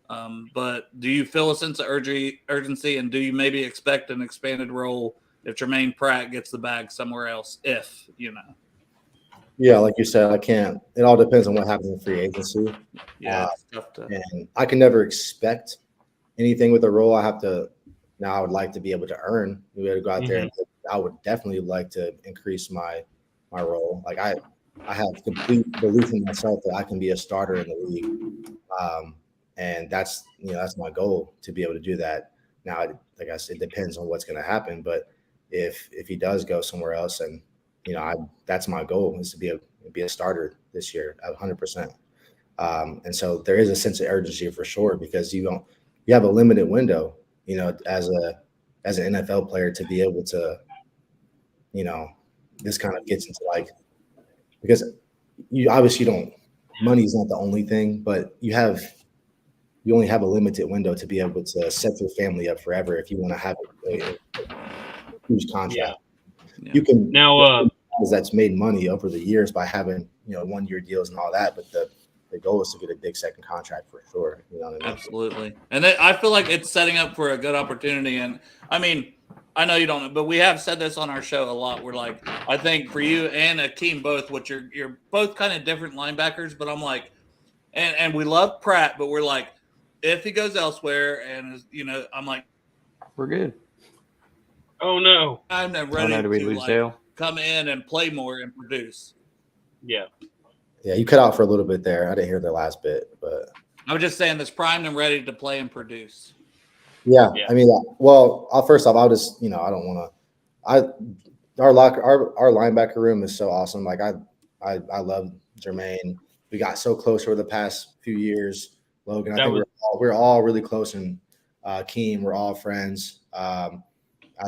But do you feel a sense of urgency, and do you maybe expect an expanded role if Jermaine Pratt gets the bag somewhere else? Yeah, like you said, I can't. It all depends on what happens in free agency. Yeah, it's tough to. And I can never expect anything with a role. I would like to be able to earn. We able to go out there, and I would definitely like to increase my role. Like I have complete belief in myself that I can be a starter in the league. And that's my goal, to be able to do that. Now, like I said, it depends on what's going to happen. But if he does go somewhere else, and that's my goal, is to be a starter this year at 100%. And so there is a sense of urgency for sure, because you have a limited window, as an NFL player, to be able to, this kind of gets into like, because you obviously money is not the only thing, but you only have a limited window to be able to set your family up forever if you want to have a huge contract. Yeah. You can now that's made money over the years by having 1-year deals and all that, but the goal is to get a big second contract for sure. You know what I mean? Absolutely. And I feel like it's setting up for a good opportunity. And I mean, I know you don't know, but we have said this on our show a lot. We're like, I think for you and Akeem both, you're both kind of different linebackers, but I'm like, and we love Pratt, but we're like, if he goes elsewhere, and I'm like, we're good. Oh no! I'm ready do we to lose Dale? come in and play more and produce. Yeah. Yeah, you cut out for a little bit there. I didn't hear the last bit, but I was just saying that's primed and ready to play and produce. yeah. I mean, well, first off, I'll just I don't want to. Our linebacker room is so awesome. Like I love Jermaine. We got so close over the past few years. Logan, I think we're all really close, and Keem, we're all friends. I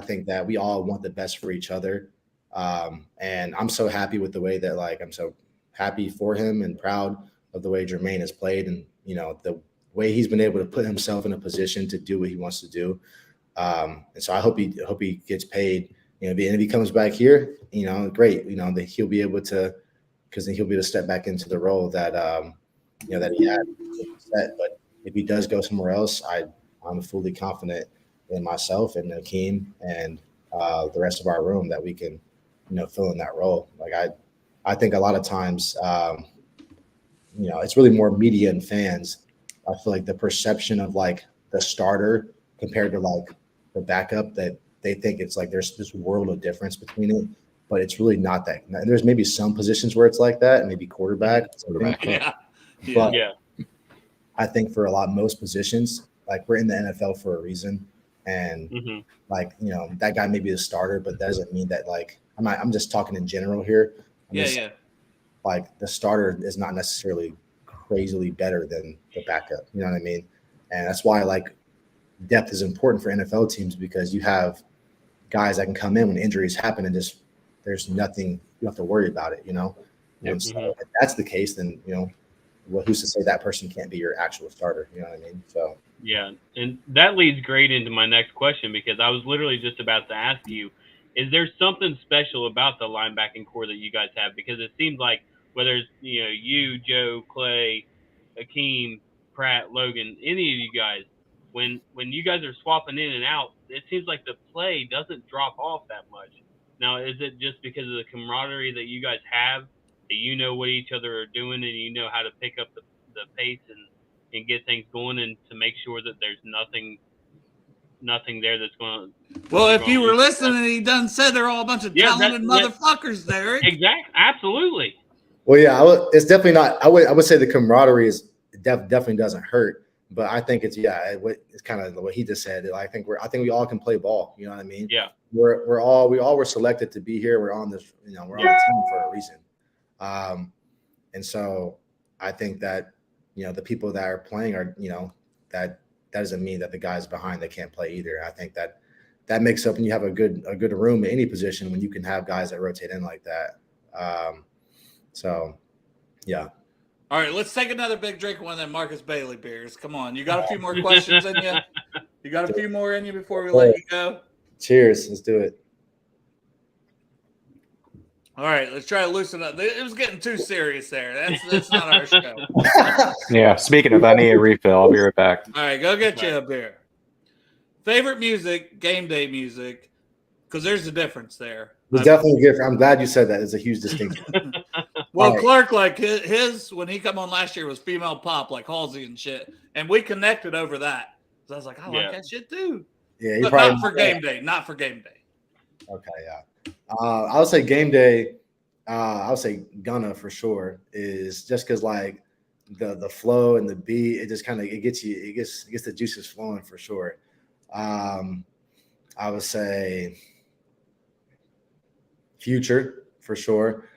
think that we all want the best for each other, and I'm so happy with the way that I'm so happy for him and proud of the way Jermaine has played, and the way he's been able to put himself in a position to do what he wants to do. And so I hope he gets paid. And if he comes back here, great. That he'll be able to, because then he'll be able to step back into the role that that he had set. But if he does go somewhere else, I'm fully confident in myself and Akeem and the rest of our room that we can, fill in that role. I think a lot of times, it's really more media and fans. I feel like the perception of the starter compared to the backup, that they think it's there's this world of difference between it, but it's really not that. And there's maybe some positions where it's like that, and maybe quarterback. But I think for most positions, we're in the NFL for a reason, and that guy may be a starter, but that doesn't mean that I'm just talking in general here. The starter is not necessarily crazily better than the backup. You know what I mean? And that's why depth is important for NFL teams, because you have guys that can come in when injuries happen and just there's nothing, you don't have to worry about it, And so if that's the case, then who's to say that person can't be your actual starter? You know what I mean? So yeah, and that leads great into my next question, because I was literally just about to ask you, is there something special about the linebacking core that you guys have? Because it seems like whether it's you, Joe, Clay, Akeem, Pratt, Logan, any of you guys, when you guys are swapping in and out, it seems like the play doesn't drop off that much. Now, is it just because of the camaraderie that you guys have, that what each other are doing, and how to pick up the pace and get things going, and to make sure that there's nothing there that's going to. Well, if you were listening, he done said they're all a bunch of talented motherfuckers there. Exactly, absolutely. Well, yeah, it's definitely not. I would say the camaraderie definitely doesn't hurt, but I think it's kind of what he just said. I think we all can play ball. You know what I mean? Yeah. We all were selected to be here. We're on this. We're on the team for a reason. And so I think that the people that are playing are that doesn't mean that the guys behind they can't play either. I think that makes up when you have a good room in any position, when you can have guys that rotate in like that. So, yeah. All right, let's take another big drink of one of them Marcus Bailey beers. Come on, you got a few more questions in you? You got a few more in you before we let you go? Cheers. Let's do it. All right, let's try to loosen up. It was getting too serious there. That's not our show. Yeah, speaking of, I need a refill. I'll be right back. All right, go get you a beer. Favorite music, game day music, because there's a difference there. There's definitely a difference. I'm glad you said that. It's a huge distinction. Well, right. Clark, his when he come on last year was female pop, like Halsey and shit, and we connected over that. So I was like, I like that shit too. Yeah, but not for game day. Not for game day. Okay, yeah. I would say game day. I would say Gunna for sure is just because the flow and the beat, it just kind of gets the juices flowing for sure. I would say Future for sure.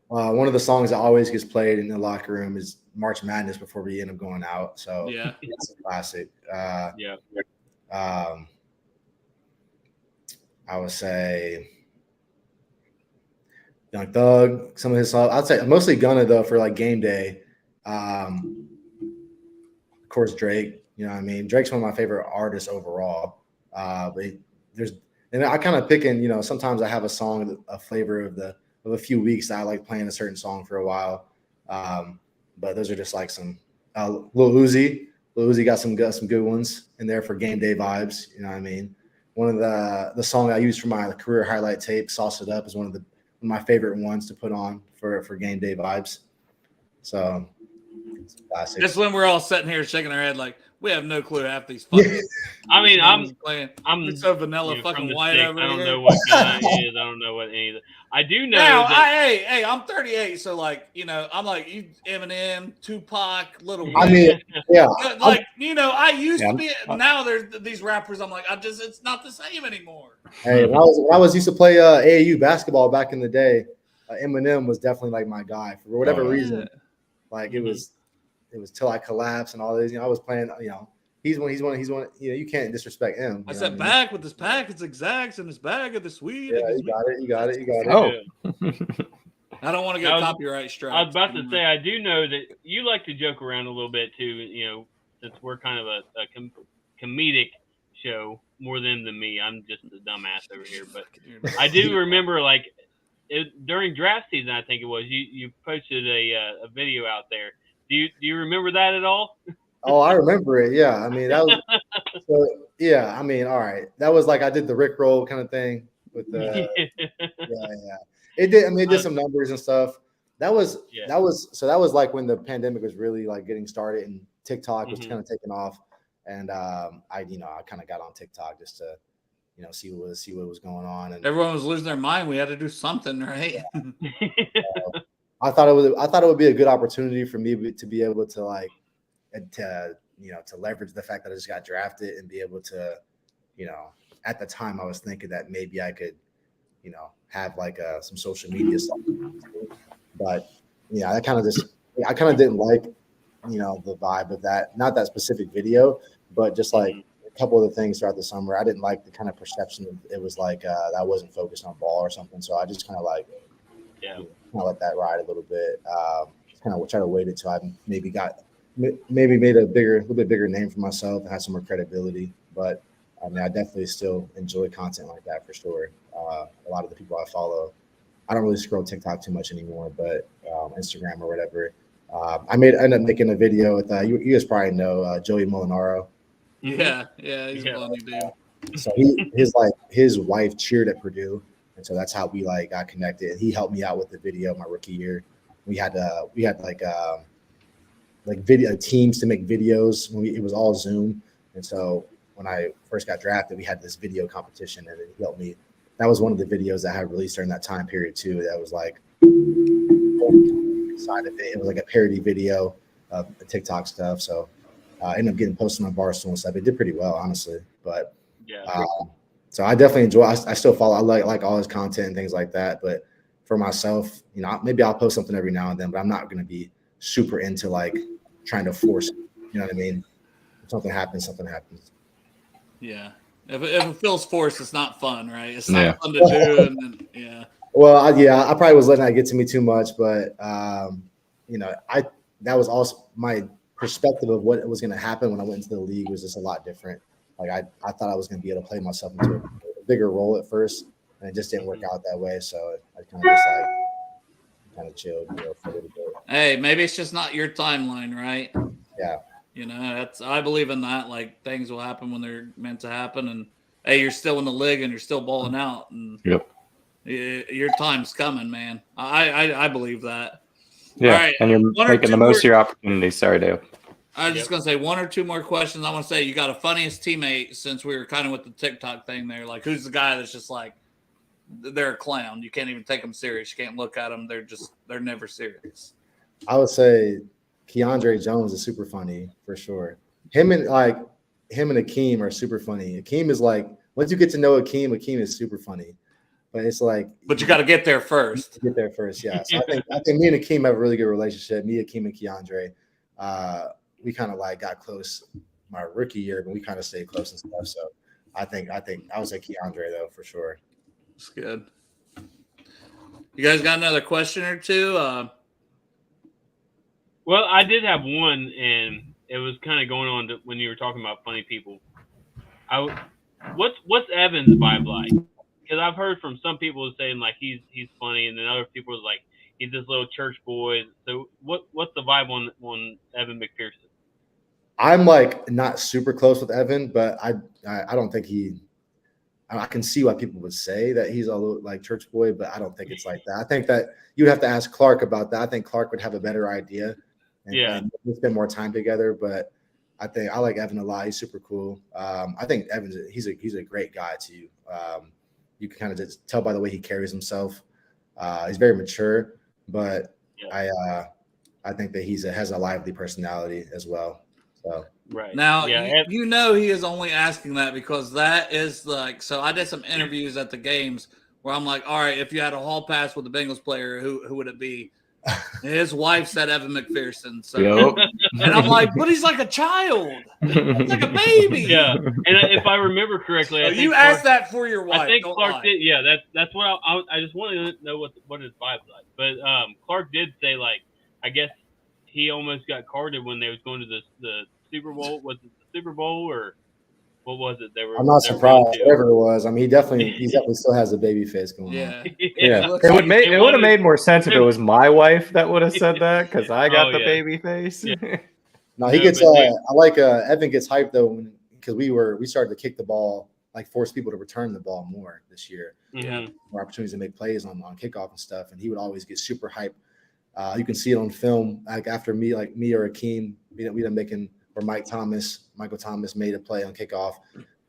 One of the songs that always gets played in the locker room is March Madness before we end up going out. So yeah, it's a classic. I would say Young Thug, some of his songs. I'd say mostly Gunna though for game day. Of course, Drake. You know what I mean? Drake's one of my favorite artists overall. And I kind of pick in, sometimes I have a song, a flavor of a few weeks that I like playing a certain song for a while. But those are just some Lil Uzi. Lil Uzi got some good ones in there for game day vibes. You know what I mean? One of the song I used for my career highlight tape, Sauce It Up, is one of my favorite ones to put on for game day vibes. So Classics. That's when we're all sitting here shaking our head like we have no clue half these fucking. I mean, I'm so vanilla from fucking the white sticks. over I don't here. know what gun is. I don't know what any of the. I do know Now, that. hey, I'm 38, so like, I'm like you, Eminem, Tupac, Little Wayne. I mean, yeah, like I used to be. I'm- Now there's these rappers. I'm like, it's not the same anymore. Hey, when I was used to play AAU basketball back in the day, Eminem was definitely like my guy for whatever reason. Like it was Till I Collapse and all this. I was playing. He's one. You can't disrespect him. I said back with his packets, exacts, and his bag of the sweet. Yeah, you got it. Oh, I don't want to get copyright strike. I was about to say, I do know that you like to joke around a little bit too. Since we're kind of a comedic show more than me. I'm just a dumbass over here, but I do remember during draft season, I think it was you posted a video out there. Do you remember that at all? Oh, I remember it. Yeah, I mean that was. I mean, all right. That was like I did the Rickroll kind of thing with the. yeah. It did. I mean, it did some numbers and stuff. That was like when the pandemic was really like getting started and TikTok was kind of taking off, and I kind of got on TikTok just to see what was going on, and everyone was losing their mind. We had to do something, right? I thought it would be a good opportunity for me to be able to to leverage the fact that I just got drafted and be able to, at the time I was thinking that maybe I could, have some social media stuff. But I kind of didn't like, the vibe of that, not that specific video, but just like a couple of the things throughout the summer. I didn't like the kind of perception that it was like I wasn't focused on ball or something. So I just kind of let that ride a little bit. Kind of try to wait until I maybe made a little bit bigger name for myself and had some more credibility. But I mean, I definitely still enjoy content like that for sure. A lot of the people I follow, I don't really scroll TikTok too much anymore, but Instagram or whatever. I ended up making a video with you guys probably know Joey Molinaro. Yeah, he's a funny dude. So his wife cheered at Purdue, and so that's how we got connected. And he helped me out with the video my rookie year. We had video teams to make videos. It was all Zoom, and so when I first got drafted, we had this video competition, and it helped me. That was one of the videos that I had released during that time period too. That was side of it. It was like a parody video of the TikTok stuff. So I ended up getting posted on Barstool and stuff. It did pretty well, honestly. But so I definitely enjoy. I still follow. I like all his content and things like that. But for myself, maybe I'll post something every now and then. But I'm not going to be super into trying to force. You know what I mean? If something happens. Yeah. If it feels forced, it's not fun, right? It's not fun to do. And then, Well, I probably was letting that get to me too much, but that was also my perspective of what was going to happen when I went into the league was just a lot different. Like I thought I was going to be able to play myself into a bigger role at first, and it just didn't work out that way. So I kind of just chilled, for a little bit. Hey, maybe it's just not your timeline, right? Yeah. I believe in that. Like things will happen when they're meant to happen, and hey, you're still in the league and you're still balling out, and your time's coming, man. I believe that. Yeah, all right, and you're making the most of your opportunities. Sorry, Dale. I was just gonna say one or two more questions. I want to say you got a funniest teammate since we were kind of with the TikTok thing there. Like, who's the guy that's just like they're a clown? You can't even take them serious. You can't look at them. They're never serious. I would say Keandre Jones is super funny for sure. Him and Akeem are super funny. Akeem is once you get to know Akeem is super funny. But it's but you got to get there first. Yeah. So I think me and Akeem have a really good relationship. Me, Akeem, and Keandre, we kind of got close my rookie year, but we kind of stayed close and stuff. So I think I would say Keandre though for sure. That's good. You guys got another question or two? Well, I did have one, and it was kind of going on when you were talking about funny people. What's Evan's vibe like? Because I've heard from some people saying he's funny, and then other people are like he's this little church boy. So what's the vibe on Evan McPherson? I'm not super close with Evan, but I don't think I can see why people would say that he's a little church boy, but I don't think it's like that. I think that you'd have to ask Clark about that. I think Clark would have a better idea. And we spend more time together. But I think I like Evan a lot. He's super cool. I think Evan's he's a great guy too. You can kind of just tell by the way he carries himself. He's very mature, but I think that has a lively personality as well. So right now, you know, he is only asking that because that is like, so I did some interviews at the games where I'm like, all right, if you had a hall pass with a Bengals player, who would it be? And his wife said Evan McPherson. So, and I'm like, but he's like a child. He's like a baby. Yeah. And if I remember correctly, so you asked that for your wife. I think Clark did. Yeah, that's what I just wanted to know what his vibe's like. But Clark did say, like, I guess he almost got carded when they was going to the Super Bowl. Was it the Super Bowl or what was it? I'm not surprised. Whatever it was. I mean, he definitely still has a baby face going on. Yeah. It would have made more sense if it was my wife that would have said that because I got the baby face. Yeah. No, he gets. I like Evan gets hyped though because we started to kick the ball, like force people to return the ball more this year. Mm-hmm. More opportunities to make plays on kickoff and stuff, and he would always get super hyped. You can see it on film, like after me or Akeem, we done making. Or Michael Thomas made a play on kickoff,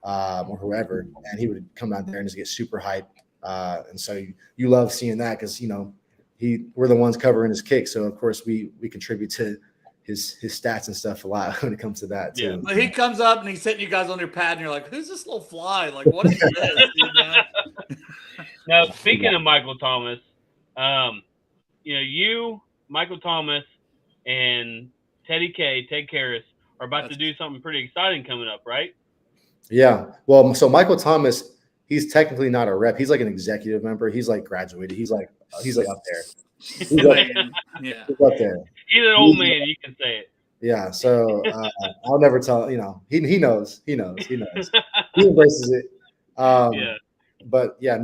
or whoever, and he would come out there and just get super hyped. And so you love seeing that because we're the ones covering his kick, so of course we contribute to his stats and stuff a lot when it comes to that too. Yeah, but he comes up and he's hitting you guys on your pad, and you're like, "Who's this little fly? Like, what is this?" Now, speaking of Michael Thomas, you, Michael Thomas, and Ted Karras are about to do something pretty exciting coming up, right? Yeah. Well, so Michael Thomas, he's technically not a rep. He's like an executive member. He's like graduated. He's like up there. He's up there. He's an old man. You can say it. Yeah. So I'll never tell. He knows. He embraces it. But yeah,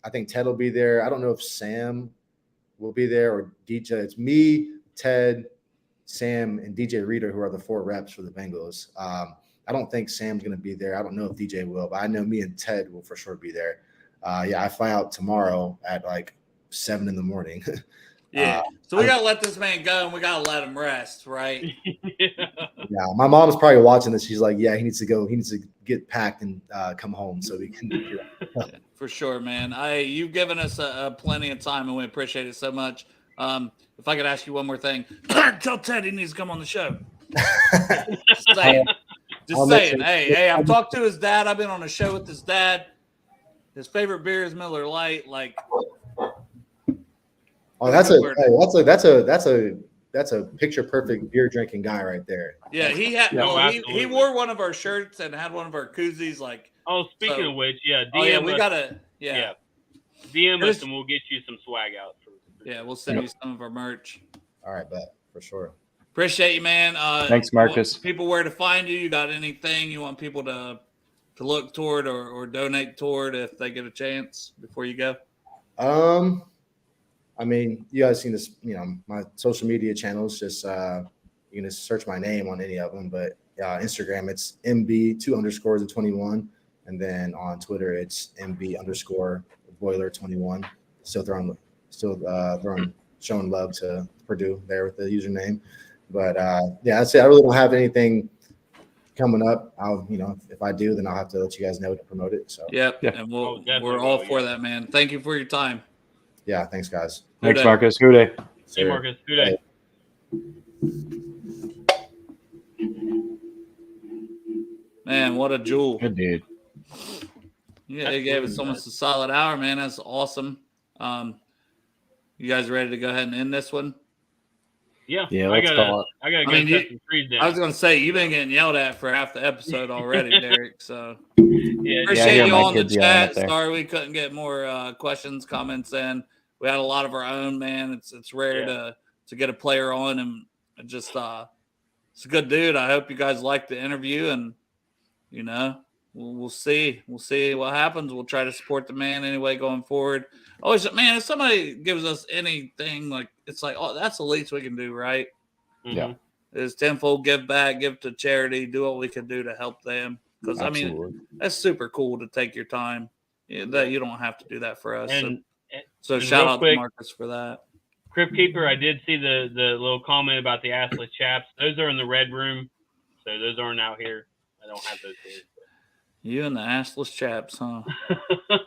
I think Ted will be there. I don't know if Sam will be there or DJ. It's me, Ted, Sam, and DJ Reader, who are the 4 reps for the Bengals. I don't think Sam's going to be there. I don't know if DJ will, but I know me and Ted will for sure be there. I fly out tomorrow at like 7 a.m. Yeah. So we got to let this man go and we got to let him rest, right? Yeah. My mom's probably watching this. She's like, yeah, he needs to go. He needs to get packed and come home so we can do that. For sure, man. You've given us plenty of time and we appreciate it so much. If I could ask you one more thing, tell Ted he needs to come on the show. Just saying. Hey, I've talked to his dad. I've been on a show with his dad. His favorite beer is Miller Lite. Like, that's a picture perfect beer drinking guy right there. Yeah, he wore one of our shirts and had one of our koozies. Like, speaking of which, we gotta DM us and we'll get you some swag out. We'll send you some of our merch. All right, bet for sure. Appreciate you, man. Thanks, Marcus. People where to find you? You got anything you want people to look toward or donate toward if they get a chance before you go? I mean, you guys seen this, my social media channels, just you can just search my name on any of them, but Instagram, it's MB2_21. And then on Twitter, it's MB_Boiler21. Showing love to Purdue there with the username. But that's it. I really don't have anything coming up. I'll, if I do, then I'll have to let you guys know to promote it. So and we're all for that, man. Thank you for your time. Yeah, thanks, guys. Thanks, Marcus. Good day. Hey, Marcus. Good day. Man, what a jewel. Good dude. Yeah, they gave us almost a solid hour, man. That's awesome. You guys ready to go ahead and end this one? Yeah. Let's call it. I gotta go set some trees down. I was gonna say you've been getting yelled at for half the episode already, Derek. So appreciate you all in the chat. Sorry we couldn't get more questions, comments in. We had a lot of our own, man. It's rare to get a player on, and just it's a good dude. I hope you guys liked the interview, and we'll see. We'll see what happens. We'll try to support the man anyway going forward. Always, man, if somebody gives us anything, like, it's like, that's the least we can do, right? Yeah. Is tenfold give back, give to charity, do what we can do to help them. Because, I mean, that's super cool to take your time. That you don't have to do that for us. So shout out to Marcus for that. Crypt Keeper, I did see the little comment about the assless chaps. Those are in the red room, so those aren't out here. I don't have those here. You and the assless chaps, huh? All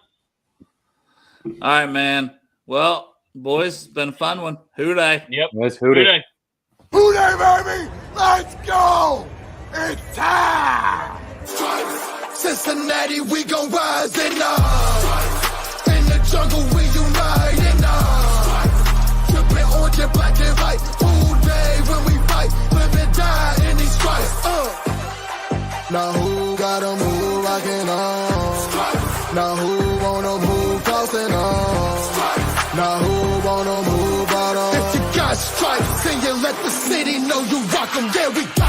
right, man. Well, boys, it's been a fun one. Hooday. Yep. Let's hoot it. Hooday, baby! Let's go! It's time! Cincinnati, we gon' rise and up. In the jungle, we unite and up. Trippin' orange and black and white. Hooday, when we fight, live and die in these stripes. Now who gotta move rockin' on? Now who wanna move tossing on? Now who wanna move out on? If you got stripes, then you let the city know you rock 'em. Yeah, we got